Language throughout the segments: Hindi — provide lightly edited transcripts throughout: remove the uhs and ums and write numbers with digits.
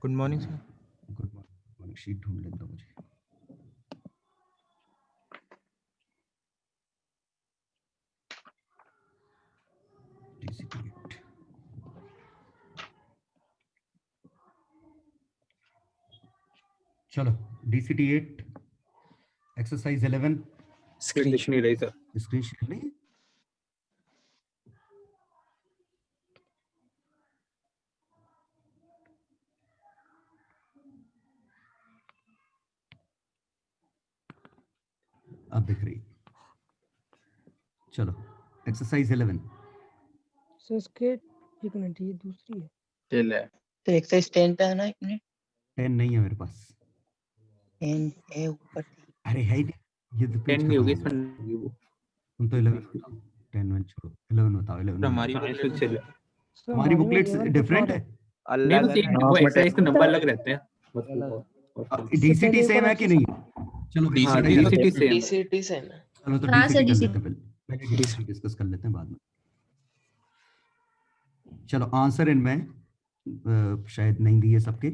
Good morning sir. Good morning. Sheet ढूंढ लेता हूँ मुझे। DCT8 चलो DCT8 एक्सरसाइज 11 स्क्रीन दिख नहीं रही सर। स्क्रीन शेयर नहीं। अब दिख रही। चलो एक्सरसाइज 11 सर इसके एक मिनट, ये दूसरी है। चल है तो एक्सरसाइज 10 पे आना, 1 मिनट 10 नहीं है मेरे पास। 10 है ऊपर। अरे है ही नहीं, ये तो 10 नहीं होगी खत्म हो इसमें गया। वो। तुम तो 11 बताओ। 10 वन छोड़ो, 11 बताओ। 11 हमारी फिर चल सर हमारी में बुकलेट्स 11 डिफरेंट है। नहीं तो सेम वो एक्सरसाइज के नंबर अलग रहते हैं। DCT सेम है कि नहीं? चलो हाँ, DCT कर लेते DCT हैं। सेम है। DCT सेम है। चलो तो हाँ, DCT सर, कर DCT लेते हैं पहले DCT डिस्कस कर लेते हैं बाद में। चलो आंसर इनमें शायद नहीं दिए सबके।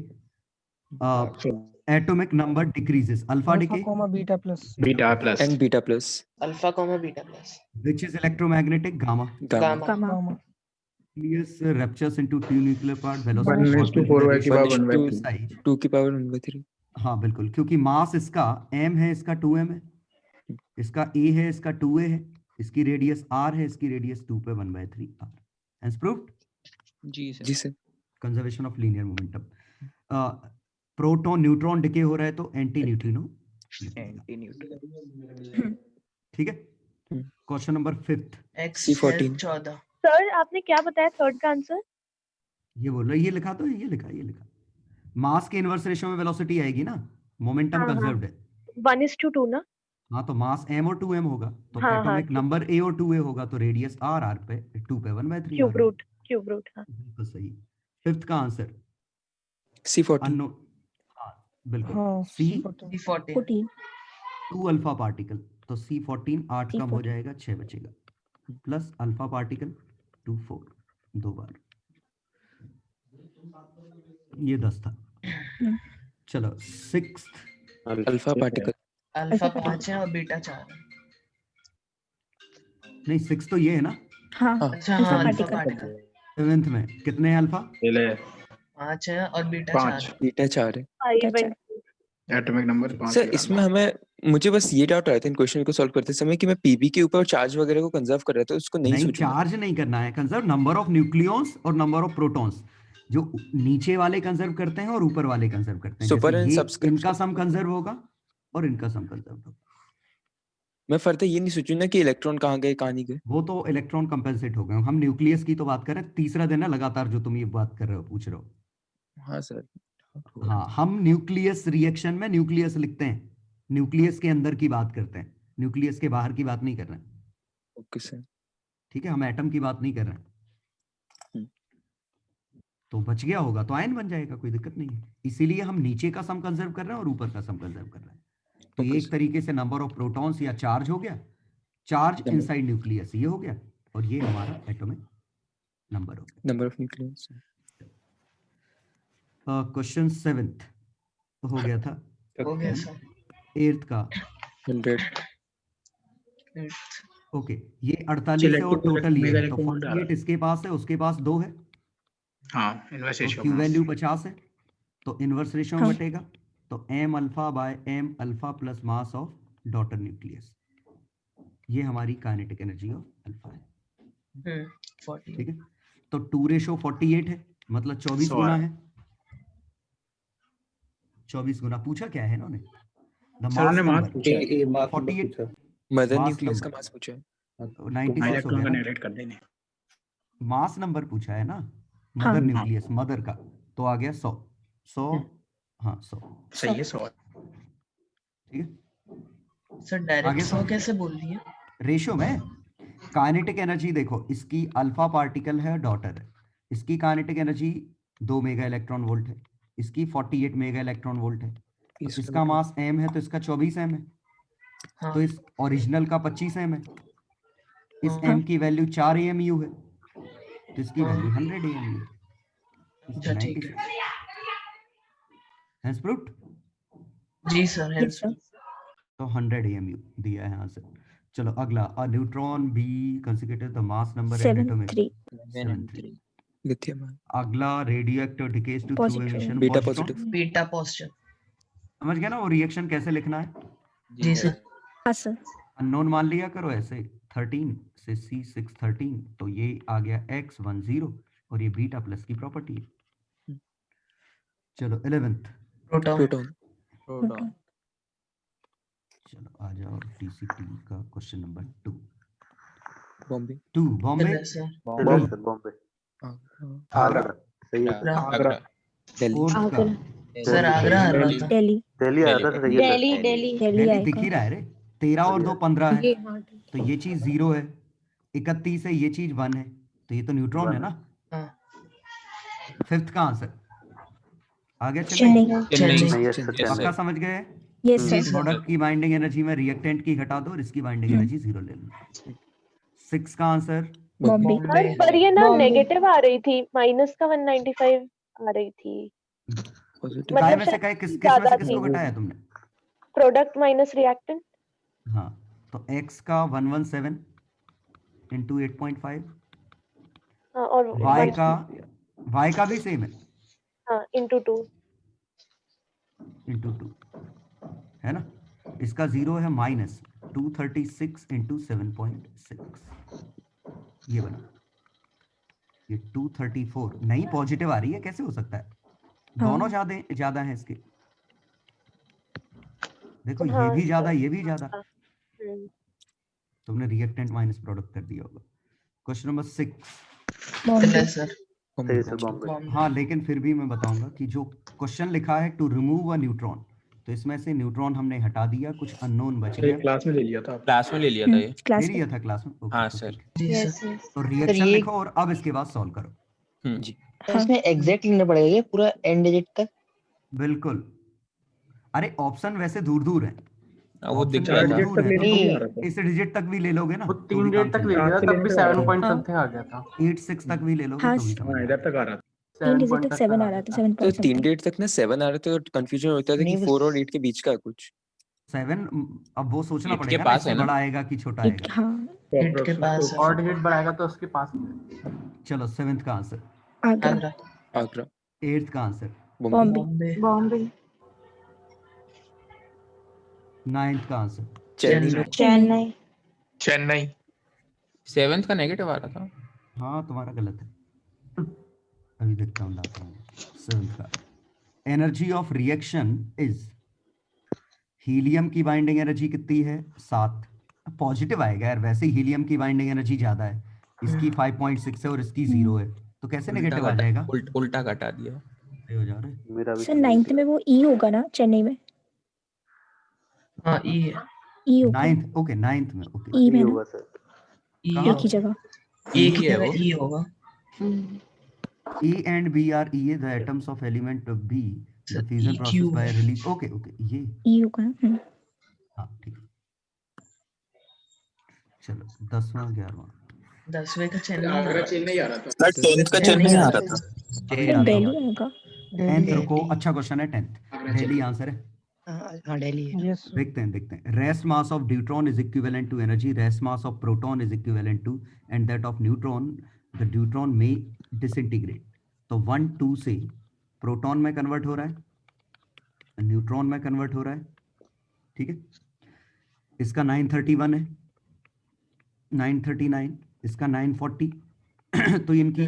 Atomic number decreases alpha alpha decay comma beta plus beta plus and beta plus alpha comma beta plus which is electromagnetic gamma gamma. Gamma gamma nucleus ruptures into two nuclear part One velocity is to 4 by 3 size 2 की पावर 1/3 हाँ बिल्कुल, क्योंकि मास इसका m है, इसका 2m है, इसका a है, इसका 2a है, इसकी रेडियस r है, इसकी रेडियस 2 पे 1/3 r। Hence proved जी sir conservation of linear momentum. Proton neutron decay हो रहा है तो एंटी न्यूट्रिनो ठीक है। क्वेश्चन नंबर 5 C14 14 सर आपने क्या बताया थर्ड का आंसर? ये बोल रहा है, ये लिखा तो है, ये लिखा मास के इनवर्स रेशियो में वेलोसिटी आएगी ना, मोमेंटम हाँ, कंजर्व्ड है। 1:2 ना? हाँ तो मास m और 2m होगा तो हाँ, एटॉमिक ठीक। नंबर a और 2a होगा तो रेडियस r पे 2 पे 1/3 क्यूब रूट हाँ। बिल्कुल सही। 5th का आंसर C14 अननोन। हाँ बिल्कुल। हाँ C C14 14 2 अल्फा पार्टिकल तो C14 8 कम हो C14 जाएगा 6 बचेगा प्लस अल्फा पार्टिकल 2 4 दो बार ये 10 था। चलो 6th अल्फा पार्टिकल अल्फा 5 है और बीटा 4 है। नहीं 6 तो ये है ना। हाँ अच्छा हाँ अल्फा पार्टिकल 7th में कितने हैं अल्फा? 5 है और बीटा 4 है। बीटा 4 है 5 and एटॉमिक नंबर 5 सर इसमें हमें मुझे बस ये डाउट आया था इन क्वेश्चन को सॉल्व करते समय कि मैं पीबी के ऊपर चार्ज वगैरह को कंजर्व कर रहा था, उसको नहीं नहीं सोचूंगा। चार्ज नहीं करना है, कंजर्व नंबर ऑफ न्यूक्लियॉन्स और नंबर ऑफ प्रोटॉन्स। जो नीचे वाले कंजर्व करते हैं और ऊपर वाले कंजर्व करते हैं। सुपर एंड जैसे ये सबस्क्रिप्ट इनका सम कंजर्व होगा और इनका सम कंजर्व होगा। मैं फर्दर ये नहीं सोचूं ना कि इलेक्ट्रॉन कहाँ गए कहाँ नहीं गए। वो तो इलेक्ट्रॉन कंपेंसेट हो गए। हम न्यूक्लियस की तो बात कर रहे हैं। तीसरा दिन है लगातार जो तुम ये बात कर रहे हो, पूछ रहे हो। हाँ सर हाँ हम न्यूक्लियस रिएक्शन में न्यूक्लियस लिखते हैं, न्यूक्लियस के अंदर की बात करते हैं, न्यूक्लियस के बाहर की बात नहीं कर रहे हैं। ओके सर ठीक है, हम एटम की बात नहीं कर रहे हैं। तो बच गया होगा तो आयन बन जाएगा, कोई दिक्कत नहीं है। इसीलिए हम नीचे का सम कंजर्व कर रहे हैं और ऊपर का सम कंजर्व कर रहे हैं। तो ये एक तरीके से नंबर ऑफ प्रोटॉन्स या चार्ज हो गया, चार्ज इनसाइड न्यूक्लियस ये हो गया, और ये हमारा एटॉमिक नंबर हो गया, number of nucleus. Question 7th हो गया था। हो गया सर 8th का 100 ओके ये 48 है और टोटल ये है तो 48 इसके पास है, उसके पास 2 है। हाँ इनवर्स तो क्यू वैल्यू 50 है तो इनवर्स रेशियो में बटेगा तो m alpha by m alpha plus mass of daughter nucleus. ये हमारी काइनेटिक एनर्जी ऑफ अल्फा है। 40 ठीक है, तो 2:48 है मतलब 24 गुना है। 24 गुना पूछा क्या है इन्होंने? The mass number 48 mother mass nucleus का नंबर मास पूछा है 96 हो गया ना। कर देने मास नंबर पूछा है ना, मदर न्यूक्लियस मदर का, तो आ गया 100 हाँ 100 सही है 100। ठीक है सर डायरेक्ट 100 कैसे बोल दिए? रेशियो में काइनेटिक एनर्जी देखो, इसकी अल्फा पार्टिकल है डॉटर है, इसकी kinetic energy 2 mega electron volt है, इसकी 48 मेगा इलेक्ट्रॉन वोल्ट है, तो इसका मास m है तो इसका 24 m है। हाँ। तो इस ओरिजिनल का 25 m है, इस m की वैल्यू 4 AMU है तो इसकी वैल्यू 100 AMU है। अच्छा ठीक है। Hence proved? जी सर, Yes, हेल्प sir. तो 100 AMU दिया है आंसर। चलो अगला, a neutron be consecutive the mass number and atom 7-3. 7-3। Lithium ion, अगला radioactive decays to through Positive. Emission beta positron. Positive. Beta positive. समझ गया ना वो रिएक्शन कैसे लिखना है? जी सर। हाँ सर. अननोन मान लिया करो ऐसे, 13 से C613, तो ये आ गया X10 और ये बीटा प्लस की प्रॉपर्टी है। चलो 11th, प्रोटॉन। Proton, Proton. चलो आ जाओ TCT का question number 2। Bombay, 2 Bombay, sir. Bombay, Agra, सही है। आगरा। दिल्ली, 4th का सर आगरा आ रहा था। Delhi. दिल्ली आया था, सही है। दिल्ली दिल्ली Delhi दिल्ली दिख ही आएगा. रहा है रे, 13 और 2 15 है, ये हाँ तो ये चीज 0 है, 31 है, ये चीज 1 है, तो ये तो न्यूट्रॉन है ना। हाँ। 5th का आंसर आ गया चेन्नई। Chennai. चेन्नई। नहीं, yes, चेन्नई, पक्का समझ गए? Yes, जी sir. सर। प्रोडक्ट की बाइंडिंग एनर्जी में रिएक्टेंट की घटा दो और इसकी बाइंडिंग एनर्जी 0 ले लो। 6 का आंसर Bombay. सर, पर ये ना बॉम्बे। नेगेटिव आ रही थी, माइनस का 195 आ रही थी। पॉजिटिव, काय मतलब में से शायद काय किस में ज्यादा से किसको थी। घटाया तुमने? Product minus reactant. हाँ, तो x का 117 इंटू 8.5, हाँ, और y का भी सेम है हाँ इंटू 2। इंटू 2 है ना। इसका 0 है माइनस 236 इंटू 7.6, ये बना। ये 234 नहीं, पॉजिटिव आ रही है, कैसे हो सकता है? दोनों ज्यादा हैं इसके, देखो ये हाँ, भी ज्यादा, सर। ये भी ज्यादा, तुमने रिएक्टेंट माइनस प्रोडक्ट कर दिया होगा। Question number 6। Bombay. सर। सही है, बॉम्बे। हाँ, लेकिन फिर भी मैं बताऊंगा कि जो क्वेश्चन लिखा है टू रिमूव अ न्यूट्रॉन, तो इसमें से न्यूट्रॉन हमने हटा दिया, कुछ अननोन बच ये गया। क्लास में ले लिया था। क्लास में ले लिया था ये। Class ले में. लिया था क्लास में? ओके, हाँ, तो सर। ठीक है। जी यस सर। यस। तो रिएक्शन ये- लिखो और अब इसके बाद सॉल्व करो। जी, हाँ. इसमें एग्जैक्ट लिखना पड़ेगा ये पूरा एंड डिजिट तक। बिल्कुल, अरे ऑप्शन वैसे दूर दूर है, वो दिख ऑप्शन रहा भी था। डिजिट दूर तक है, लेने तो को भी आ रहा था। इस डिजिट तक भी ले लोगे ना वो तो 3 भी डेट काम तक चल ले जाएगा। लिया था, तब भी 7 पॉइंट हाँ। समथिंग आ गया था। 8-6 तक भी ले लोगे हाँ, तो भी समझ हाँ, आएगा। इधर तक आ रहा था। 3 डिजिट 7 तक पॉइंट 7 आ आ गया रहा था, था। 7 तो point 3 something. डेट तक ना 7 आ रहे थे और कंफ्यूजन होता था कि नहीं, बस- 4 और 8 के बीच का है कुछ। 7 अब वो सोचना 8 के पड़ेगा ना, पास इससे है ना? बड़ा आएगा कि छोटा It, आएगा। हाँ. एट के पास है। और डिजिट बढ़ाएगा तो उसके पास है। चलो 7th का answer, Agra. Agra. Agra, 8th का answer, Bombay, Bombay. Bombay. 9th का answer, Chennai, Chennai. Chennai. 7th का नेगेटिव आ रहा था। हाँ तुम्हारा गलत है, अभी देखता हूँ लाता हूँ। 7th का energy of reaction is, helium की बाइंडिंग एनर्जी कितनी है? 7, पॉजिटिव आएगा यार, वैसे ही हीलियम की बाइंडिंग एनर्जी ज्यादा है, इसकी 5.6 है और इसकी 0 है, तो कैसे नेगेटिव आ जाएगा? उल्टा घटा दिया। ये हो जा रहा है। मेरा भी सर 9th में वो E होगा ना चेन्नई में? हाँ ई है। E होगा. 9th, ओके 9th में, ओके E में ना? होगा सर। ई कहाँ? एक ही जगह. एक ही है जगह वो। ई होगा। E and B are E, the atoms of element of B, the Sir, fusion EQ process by है। release, ओके ओके ये, E होगा ना? हाँ ठीक है। चलो 10वां 11वां 10वें का चेन्नई। आगरा चेन्नई आ रहा था। सर 10th का चेन्नई आ रहा था। अभी फिर याद दिल्ली आया। आएगा. 10th रुको, अच्छा क्वेश्चन है 10th, दिल्ली आंसर है। हाँ दिल्ली है। यस देखते हैं। Rest mass of deuteron is equivalent to energy, rest mass of proton is equivalent to and that of neutron, the deuteron में डिसइंटीग्रेट, तो 1 2 से प्रोटॉन में कन्वर्ट हो रहा है, न्यूट्रॉन में कन्वर्ट हो रहा है, ठीक है। इसका 931 है, 939, इसका 940 तो इनकी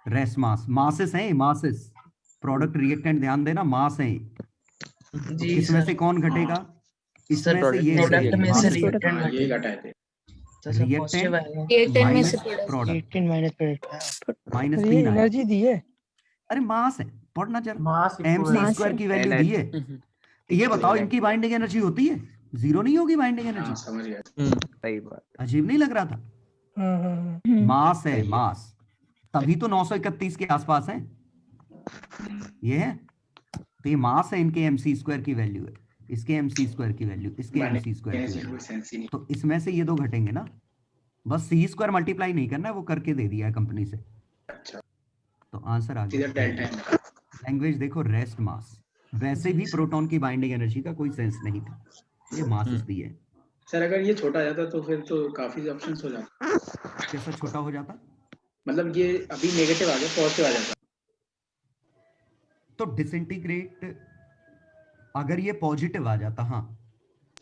रेस्ट मास, मासेस हैं, मासेस, प्रोडक्ट रिएक्टेंट ध्यान देना, मास है। तो जी इसमें सर। से कौन घटेगा? इसमें से ये प्रोडक्ट में से मास रिएक्टेंट प्रोडक्ट. ये घटाए थे। तो सर रिएक्टेंट पॉजिटिव आएगा। Minus product 18 minus product. Minus ये 3 आया। एनर्जी दी है। अरे मास है, पढ़ना जरा, मास mc Mass स्क्वायर है. की वैल्यू दी है। ये बताओ इनकी बाइंडिंग एनर्जी होती है? 0 नहीं होगी बाइंडिंग हाँ, एनर्जी, समझ गया। सही बात। अजीब नहीं लग रहा था? हाँ मास है, मास, तभी तो 931 के आसपास है ये है, तो ये मास है, इनके mc स्क्वायर की वैल्यू है, इसके mc स्क्वायर की वैल्यू, इसके mc स्क्वायर की वैल्यू, कोई सेंस ही नहीं। तो इसमें से ये दो घटेंगे ना, बस सी स्क्वायर मल्टीप्लाई नहीं करना है, वो करके दे दिया है कंपनी से। अच्छा, तो आंसर आ सीधा गया डेल्टा है। लैंग्वेज देखो, रेस्ट मास। वैसे भी प्रोटॉन की बाइंडिंग एनर्जी का कोई सेंस नहीं था, ये मासेस दिए हैं। सर अगर ये छोटा जाता तो फिर तो काफी ऑप्शंस हो जाते। कैसा छोटा हो जाता? मतलब ये अभी नेगेटिव आ गया, पॉजिटिव आ जाता। तो डिसइंटीग्रेट अगर ये पॉजिटिव आ जाता, हाँ,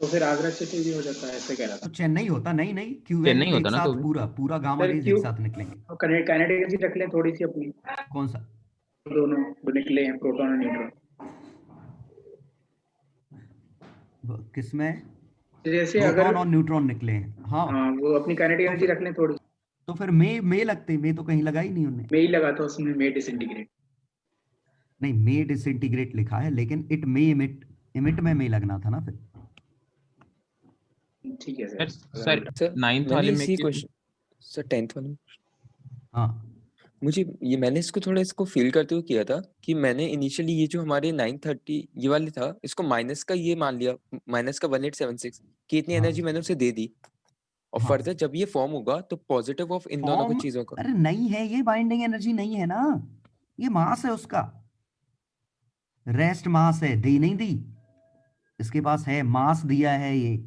तो फिर आगरा सिटी भी हो जाता है, ऐसे कह रहा तो था। चेन्नई होता। नहीं नहीं, क्यू चेन्नई एक होता ना तो साथ भी। पूरा पूरा गामा सर, रेज क्यों? एक साथ निकलेंगे। काइनेटिक एनर्जी रख लें थोड़ी सी अपनी। कौन सा? दोनों जो निकले हैं, प्रोटॉन और न्यूट्रॉन। किसमें? जैसे प्रोटॉन अगर और न्यूट्रॉन निकले हैं, हाँ। हाँ, वो अपनी काइनेटिक तो एनर्जी फिर- रख लें थोड़ी। तो फिर मे लगते, मे तो कहीं लगा ही नहीं उन्होंने। मैं ही लगा था उसमें, मे डिसइंटीग्रेट। नहीं, मे डिसइंटीग्रेट लिखा है, लेकिन इट मे इमिट में मे लगना था ना फिर। ठीक है sir sir. Sir sir 9th मैंने वाले में इसी क्वेश्चन सर 10th वाले में हाँ, मुझे ये मैंने इसको थोड़ा इसको फील करते हुए किया था कि मैंने इनिशियली ये जो हमारे 930 ये वाले था, इसको माइनस का ये मान लिया, माइनस का 1876 कि इतनी हाँ। एनर्जी मैंने उसे दे दी, और हाँ। फर्दर जब ये फॉर्म होगा तो पॉजिटिव ऑफ इन दोनों फॉर्म, चीजों का। अरे नहीं है, ये बाइंडिंग एनर्जी नहीं है ना, ये मास है उसका। रेस्ट मास है, दी नहीं दी, इसके पास है, मास दिया है ये।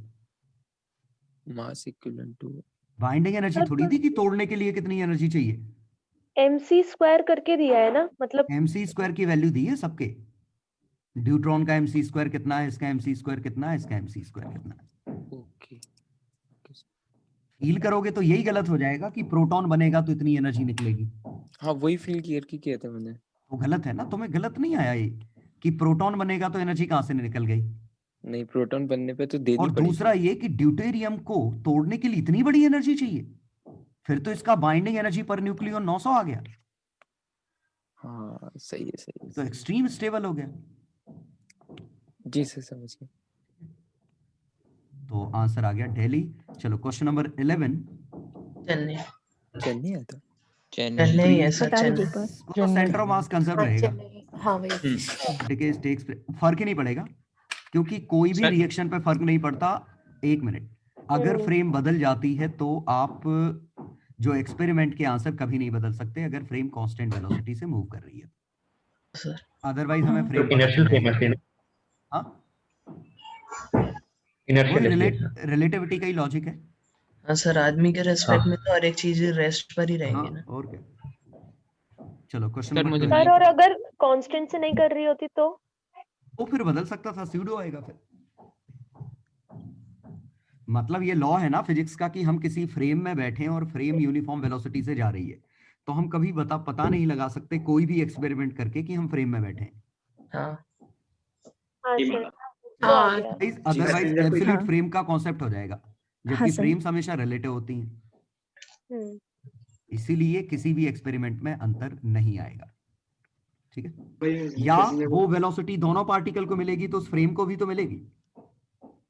मास इक्विवेलेंट टू बाइंडिंग एनर्जी थोड़ी दी कि तोड़ने के लिए कितनी एनर्जी चाहिए। mc² करके दिया है ना, मतलब mc² की वैल्यू दी है सबके। ड्यूट्रॉन का mc² कितना है, इसका mc² कितना है, इसका mc² कितना है। ओके। फील करोगे तो यही गलत हो जाएगा कि प्रोटॉन बनेगा तो इतनी एनर्जी निकलेगी, हाँ वही फील क्लियर की किया था मैंने। वो गलत है ना। तुम्हें गलत नहीं आया ये कि प्रोटॉन बनेगा तो एनर्जी कहां से निकल गई। नहीं, प्रोटॉन बनने पे तो देनी और पड़ेगी। दूसरा ये कि ड्यूटेरियम को तोड़ने के लिए इतनी बड़ी एनर्जी चाहिए, फिर तो इसका बाइंडिंग एनर्जी पर न्यूक्लियन 900 आ गया, हाँ सही है सही है। तो एक्सट्रीम स्टेबल हो गया। जी सर समझ गया। तो आंसर आ गया दिल्ली। चलो क्वेश्चन नंबर 11। चेन्नई। चेन्नई आता। चेन्नई है सर, बता दीजिए चेन्नई। एक बार। तो सेंटर ऑफ मास कंजर्व रहेगा, हाँ वही डिकेज टेक्स, फर्क ही नहीं पड़ेगा, क्योंकि कोई भी सर- रिएक्शन पे फर्क नहीं पड़ता। एक मिनट, अगर फ्रेम बदल जाती है तो आप जो एक्सपेरिमेंट के आंसर कभी नहीं बदल सकते अगर फ्रेम कांस्टेंट वेलोसिटी से मूव कर रही है, सर अदरवाइज हमें हाँ। फ्रेम इनर्शियल फ्रेम है। हाँ, इनर्शियल है। रिलेटिविटी का ही लॉजिक है। हाँ सर, आदमी के रेस्पेक्ट में तो हर एक चीज रेस्ट पर ही हाँ, रहेंगी ना। और क्या। चलो क्वेश्चन सर, नंबर मुझे 12। सर, और अगर कांस्टेंट से नहीं कर रही होती तो वो फिर बदल सकता था, स्यूडो आएगा फिर। मतलब ये लॉ है ना फिजिक्स का कि हम किसी फ्रेम में बैठे हैं और फ्रेम यूनिफॉर्म वेलोसिटी से जा रही है, तो हम कभी पता नहीं लगा सकते कोई भी एक्सपेरिमेंट करके कि हम फ्रेम में बैठे हैं। हाँ हाँ ये सर, बात। तो आ गया। अदरवाइज जी, सर। एब्सोल्यूट हाँ। फ्रेम का कॉन्सेप्ट हो जाएगा, हाँ जबकि सर। फ्रेम्स हमेशा रिलेटिव होती हैं, हम्म, इसीलिए किसी भी एक्सपेरिमेंट में अंतर नहीं आएगा। ठीक है, भाई या जैसे वो वेलोसिटी दोनों पार्टिकल को मिलेगी तो उस फ्रेम को भी तो मिलेगी।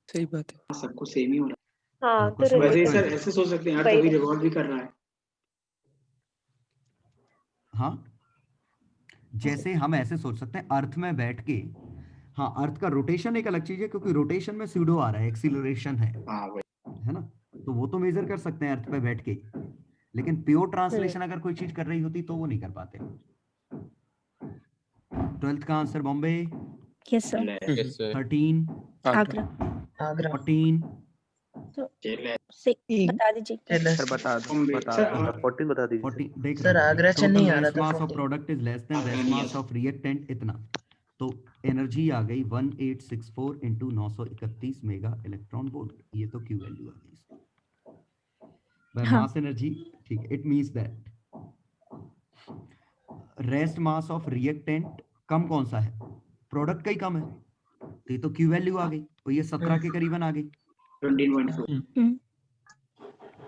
सही बात है। सबको सेम ही हो रहा हाँ, चलो, तो question है। number वैसे 12। सर ऐसे सोच सकते हैं यार, वही तभी है। रिवॉल्व भी कर रहा है। हाँ, जैसे हम ऐसे सोच सकते हैं अर्थ में बैठ के, हाँ अर्थ का रोटेशन एक अलग चीज है, क्योंकि रोटेशन में स्यूडो आ रहा है, एक्सीलरेशन हाँ वही। है ना, तो वो तो मेजर कर सकते हैं अर्थ पे बैठ के, लेकिन प्योर ट्रांसलेशन अगर कोई चीज कर रही होती तो वो नहीं कर पाते। 12th का answer Bombay, yes sir. Yes sir. 13, Agra. Agra. 14, से बता दीजिए एक बार। चलो सर बता दो बॉम्बे। बता सर, दो 14 बता दीजिए 40 देख सर, रहे हो, आगरा चेन्नई आ रहा था, mass of 14। Product is less than rest mass of reactant इतना, तो एनर्जी आ गई 1864 into 931 मेगा इलेक्ट्रॉन वोल्ट, ये तो क्यू वैल्यू आ गई बाय हाँ। Mass energy. ठीक है, it means that rest mass of reactant कम कौन सा है, प्रोडक्ट का ही कम है, तो ये तो क्यू वैल्यू आ गई, तो ये 17 के करीबन आ गई, 17.4।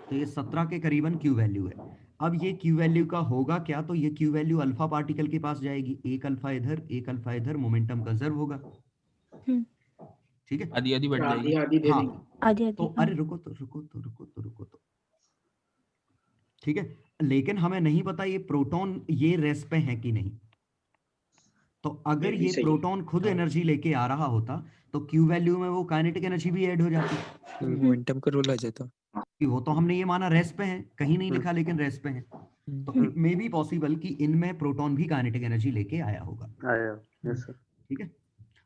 तो ये 17 के करीबन क्यू वैल्यू है। अब ये क्यू वैल्यू का होगा क्या, तो ये क्यू वैल्यू अल्फा पार्टिकल के पास जाएगी, एक अल्फा इधर, मोमेंटम कंजर्व होगा। ठीक है, आधी आधी बढ़ आधी जाएगी। आधी दे हाँ, देंगे। आधी तो आधी। अरे रुको तो ठीक है, लेकिन हमें नहीं पता ये प्रोटॉन ये रेस्ट पे है कि नहीं, तो अगर भी ये सही है। प्रोटॉन खुद एनर्जी लेके आ रहा होता तो क्यू वैल्यू में वो काइनेटिक एनर्जी भी ऐड हो जाती, मोमेंटम का रोल आ जाता। कि वो तो हमने ये माना रेस्ट पे है, कहीं नहीं लिखा लेकिन रेस्ट पे है, तो इट मे बी पॉसिबल कि इनमें प्रोटॉन भी काइनेटिक एनर्जी लेके आया होगा। आया, यस सर। ठीक है,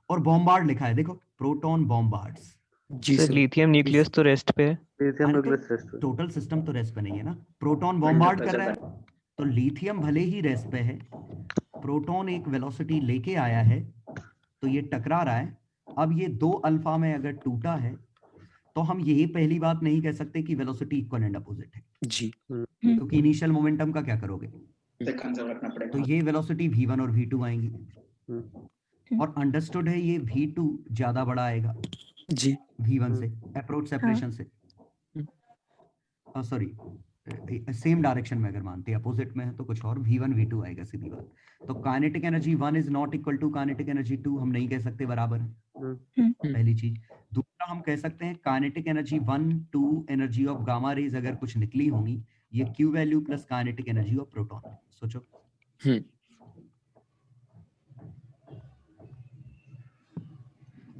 और बॉम्बार्ड लिखा है, देखो प्रोटॉन बॉम्बार्ड्स। जी सर सर। लिथियम न्यूक्लियस तो रेस्ट पे है। लिथियम अरे तो न्यूक्लियस रेस्ट पे। टोटल सिस्टम तो रेस्ट पे नहीं है ना, प्रोटॉन वही बॉम्बार्ड चलता कर रहा चलता है, तो लिथियम भले ही रेस्ट पे है, प्रोटॉन एक वेलोसिटी लेके आया है, तो ये टकरा रहा है। अब ये 2 अल्फा में अगर टूटा है तो हम यही पहली बात नहीं कह सकते कि वेलोसिटी इक्वल एंड अपोजिट है, जी क्योंकि इनिशियल मोमेंटम का क्या करोगे, कंजर्व रखना तो पड़ेगा। ये वेलोसिटी v1 और v2 आएंगी, और अंडरस्टूड है ये v2 ज्यादा बड़ा आएगा जी v1 से, अप्रोच सेपरेशन से, सॉरी सेम डायरेक्शन में अगर मानते हैं, अपोजिट में है तो कुछ और, v1 v2 आएगा सीधी बात। तो kinetic energy 1 is not equal to kinetic energy 2, हम नहीं कह सकते बराबर है, पहली चीज। दूसरा हम कह सकते हैं kinetic energy 1 2 energy of gamma rays अगर कुछ निकली होंगी, ये Q value plus kinetic energy of proton. सोचो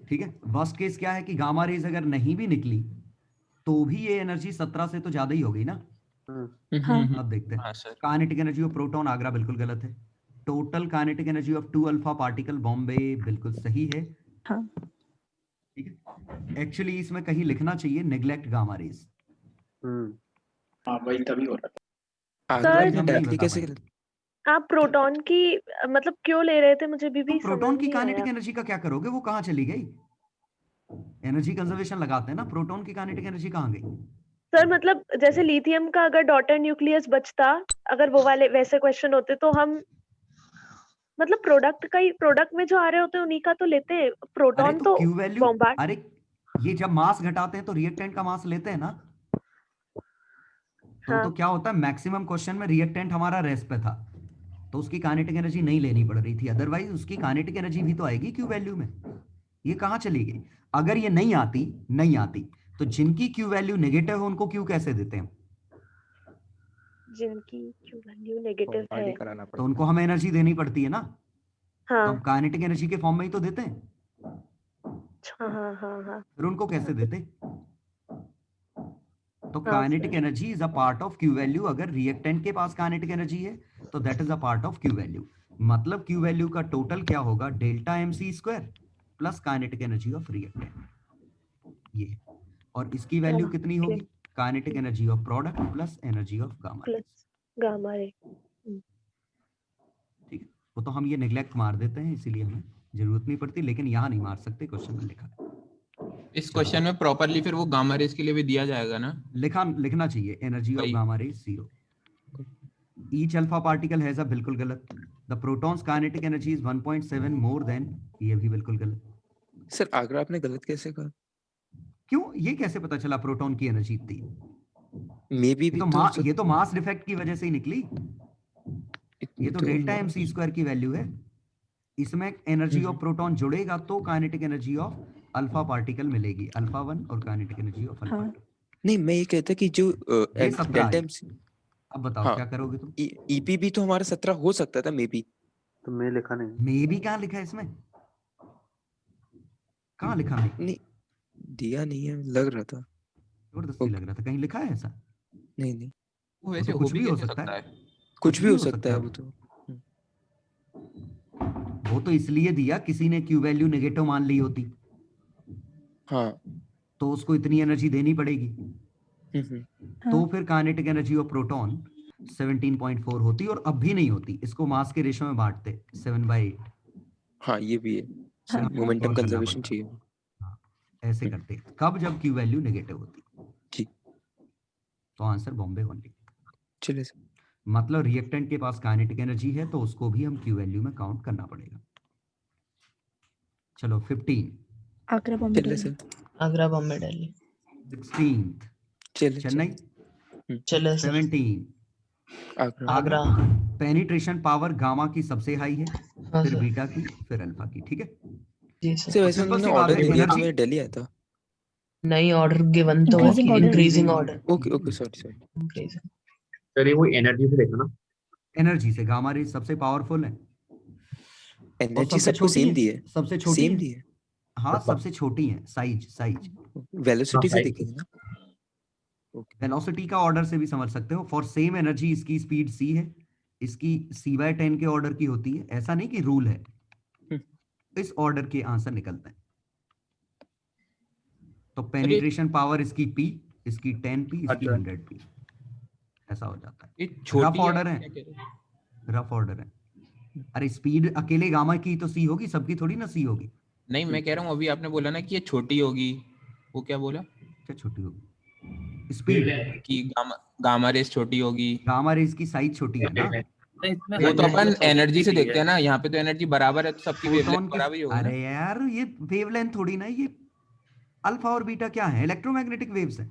ठीक है, वर्स्ट केस क्या है कि गामा रेज अगर नहीं भी निकली तो भी ये एनर्जी 17 से तो ज्यादा ही हो गई ना। अब देखते हैं kinetic energy of proton, Agra बिल्कुल गलत है। Total kinetic energy of 2 alpha particle, Bombay बिल्कुल सही है। ठीक है, एक्चुअली इसमें कहीं लिखना चाहिए नेग्लेक्ट गामा रेज। हाँ वही तभी हो रहा था। सर हम नहीं बता कैसे पाएंगे। आप प्रोटॉन की मतलब क्यों ले रहे थे, मुझे भी तो प्रोटॉन की समझ नहीं काइनेटिक आया। एनर्जी का क्या करोगे, वो कहाँ चली गई? एनर्जी कंजर्वेशन लगाते हैं ना, प्रोटॉन की काइनेटिक एनर्जी कहाँ गई? सर मतलब जैसे लिथियम का अगर डॉटर न्यूक्लियस बचता, अगर वो वाले वैसे क्वेश्चन होते तो हम मतलब प्रोडक्ट में जो आ रहे होते हैं उन्हीं का तो लेते हैं। अरे प्रोटॉन तो तो Q वैल्यू, बॉम्बार्ड। अरे ये जब मास घटाते हैं तो रिएक्टेंट का मास लेते हैं ना, तो क्या होता है, मैक्सिमम क्वेश्चन में रिएक्टेंट हमारा रेस्ट पे था, तो उसकी काइनेटिक एनर्जी नहीं लेनी पड़ रही थी, अदरवाइज उसकी काइनेटिक एनर्जी भी तो आएगी Q वैल्यू में। ये कहाँ चली गई? अगर ये नहीं आती तो जिनकी Q वैल्यू नेगेटिव है उनको Q कैसे देते हैं? जिनकी Q वैल्यू नेगेटिव है तो उनको हमें एनर्जी देनी पड़ती है ना, तो हाँ हम काइनेटिक एनर्जी के फॉर्म में ही तो देते हैं, हाँ। फिर उनको कैसे देते? तो kinetic energy is a part of Q value. अगर रिएक्टेंट के पास काइनेटिक एनर्जी है तो that is a part of Q value. मतलब Q वैल्यू का टोटल क्या होगा, delta mc square plus kinetic energy of reactant, ये। और इसकी वैल्यू कितनी होगी, kinetic energy of product plus energy of gamma ray. ठीक है, वो तो हम ये नेग्लेक्ट मार देते हैं, इसीलिए हमें जरूरत नहीं पड़ती, लेकिन यहाँ नहीं मार सकते, क्वेश्चन में लिखा है। इस क्वेश्चन में प्रॉपरली फिर वो गामा रेज के लिए भी दिया जाएगा ना, लिखना चाहिए energy of gamma ray 0। Each alpha particle has a, बिल्कुल गलत। The protons kinetic energy is 1.7 more than, ये भी बिल्कुल गलत। सर आगरा आपने गलत कैसे कहा? क्यों, ये कैसे पता चला प्रोटॉन की एनर्जी इतनी? मे बी ये तो मास डिफेक्ट की वजह से ही निकली, ये तो डेल्टा mc स्क्वायर की वैल्यू है। इसमें एनर्जी ऑफ प्रोटॉन जुड़ेगा तो kinetic energy of alpha particle मिलेगी, अल्फा 1 और काइनेटिक एनर्जी ऑफ अल्फा 2। नहीं, मैं ये कहता कि जो डेल्टा mc, अब बताओ क्या करोगे तुम? ईपी भी तो हमारा 17 हो सकता था, मे बी। तो मैं लिखा नहीं, मे बी कहाँ लिखा है इसमें, कहाँ लिखा है? नहीं दिया नहीं है, लग रहा था, जबरदस्ती लग रहा था, कहीं लिखा है ऐसा? नहीं वो वैसे तो कुछ भी हो सकता है, कुछ भी हो सकता है। वो तो इसलिए दिया, किसी ने Q वैल्यू नेगेटिव मान ली होती हाँ, तो उसको इतनी एनर्जी देनी पड़ेगी, तो फिर काइनेटिक एनर्जी ऑफ प्रोटॉन 17.4 होती, और अब भी नहीं होती, इसको मास के रेशो में बांटते 7/8। हाँ ये भी है, मोमेंटम कंजर्वेशन चाहिए। ऐसे करते कब, जब Q वैल्यू नेगेटिव होती। ठीक, तो आंसर बॉम्बे ओनली। चलिए सर। मतलब रिएक्टेंट के पास काइनेटिक एनर्जी है तो उसको भी हम Q वैल्यू में काउंट करना पड़ेगा। चलो 15 आगरा बॉम्बे चलिए दिल्ली। सर। आगरा बॉम्बे दिल्ली। 16 चेन्नई। चले 17 आगरा। पेनिट्रेशन पावर गामा की सबसे हाई है, हाँ फिर सर। बीटा की, फिर अल्फा की। ठीक है जी सर, वैसे सिंपल उन्होंने सी बात ऑर्डर है, दिया तो एनर्जी मैं दिल्ली आया था। नहीं, ऑर्डर गिवन तो Increasing order. Increasing order. Okay sorry. Sir ये वो एनर्जी से देखा ना, एनर्जी से गामा रे सबसे पावरफुल है, और एनर्जी सबसे सबको छोटी सेम है, दी है, सबसे छोटी सेम है। दी है। हाँ सबसे छोटी है, साइज वेलोसिटी से size देखेंगे ना, वेलोसिटी का ऑर्डर से भी समझ सकते हो। फॉर सेम एनर्जी इसकी स्पीड c है, इसकी c/10 के ऑर्डर की होती है। ऐसा नहीं कि रूल है, इस ऑर्डर के आंसर निकलते हैं। तो पेनिट्रेशन पावर इसकी p, इसकी 10p, इसकी 100p, ऐसा हो जाता है। रफ ऑर्डर है, रफ ऑर्डर है। अरे स्पीड अकेले गामा की तो c होगी, सबकी थोड़ी ना c होगी। नहीं, मैं कह रहा हूँ अभी आपने बोला ना कि ये छोटी होगी, वो क्या बोला? क्या छोटी होगी? स्पीड कि गामा रेस छोटी होगी। गामा रेस की साइज छोटी है ना। वो तो अपन एनर्जी से देखते हैं ना, यहाँ पे तो एनर्जी बराबर है, तो सबकी वेवलेंथ बराबर ही होगी ना। अरे यार ये वेवलेंथ थोड़ी ना, ये अल्फा और बीटा क्या है? इलेक्ट्रोमैग्नेटिक वेव्स है।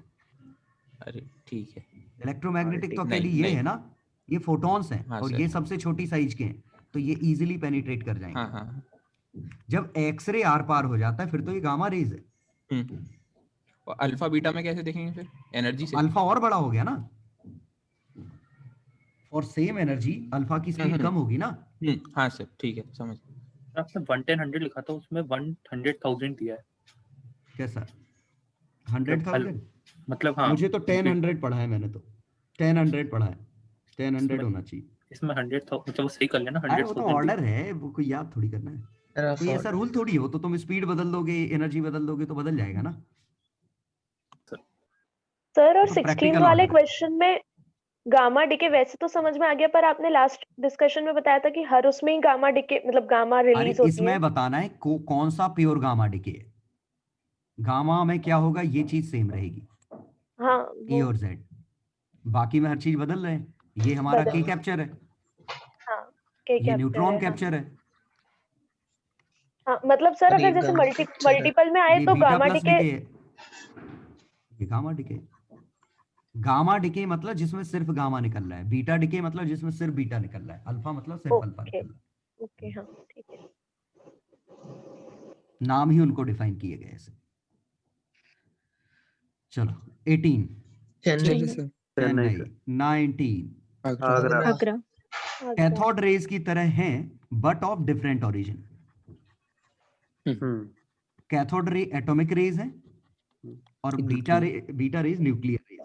अरे ठीक है, इलेक्ट्रोमैग्नेटिक तो अकेली ये है ना, ये फोटॉन्स हैं। हाँ, और सर। ये सबसे छोटी साइज के हैं, तो ये इजीली पेनिट्रेट कर जाएंगे। हाँ हाँ। जब एक्सरे आर पार हो जाता है फिर तो ये गामा रेज है। और अल्फा बीटा में कैसे देखेंगे फिर? एनर्जी से। अल्फा और बड़ा हो गया ना, और सेम एनर्जी अल्फा की स्पीड कम होगी ना। हाँ सर, ठीक है, समझ। आपने 110 लिखा था, उसमें 100,000 दिया है। कैसा 100,000? मतलब हाँ, मुझे तो 10,100 पढ़ा है मैंने, तो 10,100 पढ़ा है। 10,100 होना चाहिए इसमें 100,000 मतलब वो सही कर लेना। अरे वो तो 100,000 ऑर्डर है, वो कोई याद थोड़ी करना है। कोई ऐसा रूल थोड़ी हो, तो तुम स्पीड बदल दोगे, एनर्जी बदल दोगे तो बदल जाएगा ना। सर और तो 16 practical वाले order। क्वेश्चन में गामा डिके वैसे तो समझ में आ गया, पर आपने लास्ट डिस्कशन में बताया था कि हर उसमें ही गामा डिके मतलब गामा अरे रिलीज होती है। इसमें बताना है कौन सा प्योर गामा डिके है। गामा में क्या होगा, ये चीज सेम रहेगी, हाँ ए और जेड। बाकी में हर चीज बदल रहे हैं। ये हमारा के कैप्चर है, हाँ, के ये कैप्चर न्यूट्रॉन है, कैप्चर है। हाँ मतलब सर अगर जैसे मल्टीपल में आए ये तो beta gamma plus decay. Decay है, ये गामा डिके। गामा डिके मतलब जिसमें सिर्फ गामा निकल रहा है, बीटा डिके मतलब जिसमें सिर्फ बीटा निकल रहा है, अल्फा मतलब सिर्फ अल्फा निकल रहा है। ओके हाँ ठीक है। नाम ही उनको डिफाइन किए गए ऐसे। चलो 18, चेन्नई, 19, आगरा। कैथोड रेज की तरह हैं but of different origin. Cathode ray atomic rays है और बीटा रेज न्यूक्लियर रेज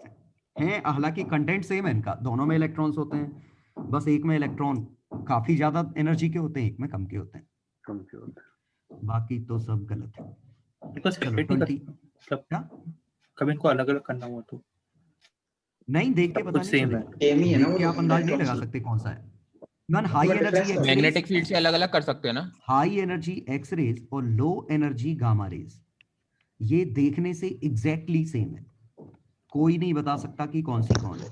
हैं। हालांकि कंटेंट सेम है इनका, दोनों में इलेक्ट्रॉन्स होते हैं, बस एक में इलेक्ट्रॉन काफी ज्यादा एनर्जी के होते हैं, एक में कम के होते हैं। बाकी तो सब गलत है। चलो 20 क्या? कभी इनको अलग अलग करना हुआ तो नहीं, देख के पता नहीं चलेगा। देख के आप अंदाज नहीं लगा सकते कौन सा है। मन हाई एनर्जी मैग्नेटिक फील्ड से अलग अलग कर सकते हैं ना। हाई एनर्जी एक्स रेज और लो एनर्जी गामा रेज, ये देखने से एग्जैक्टली सेम है। कोई नहीं बता सकता कि कौन सी कौन है।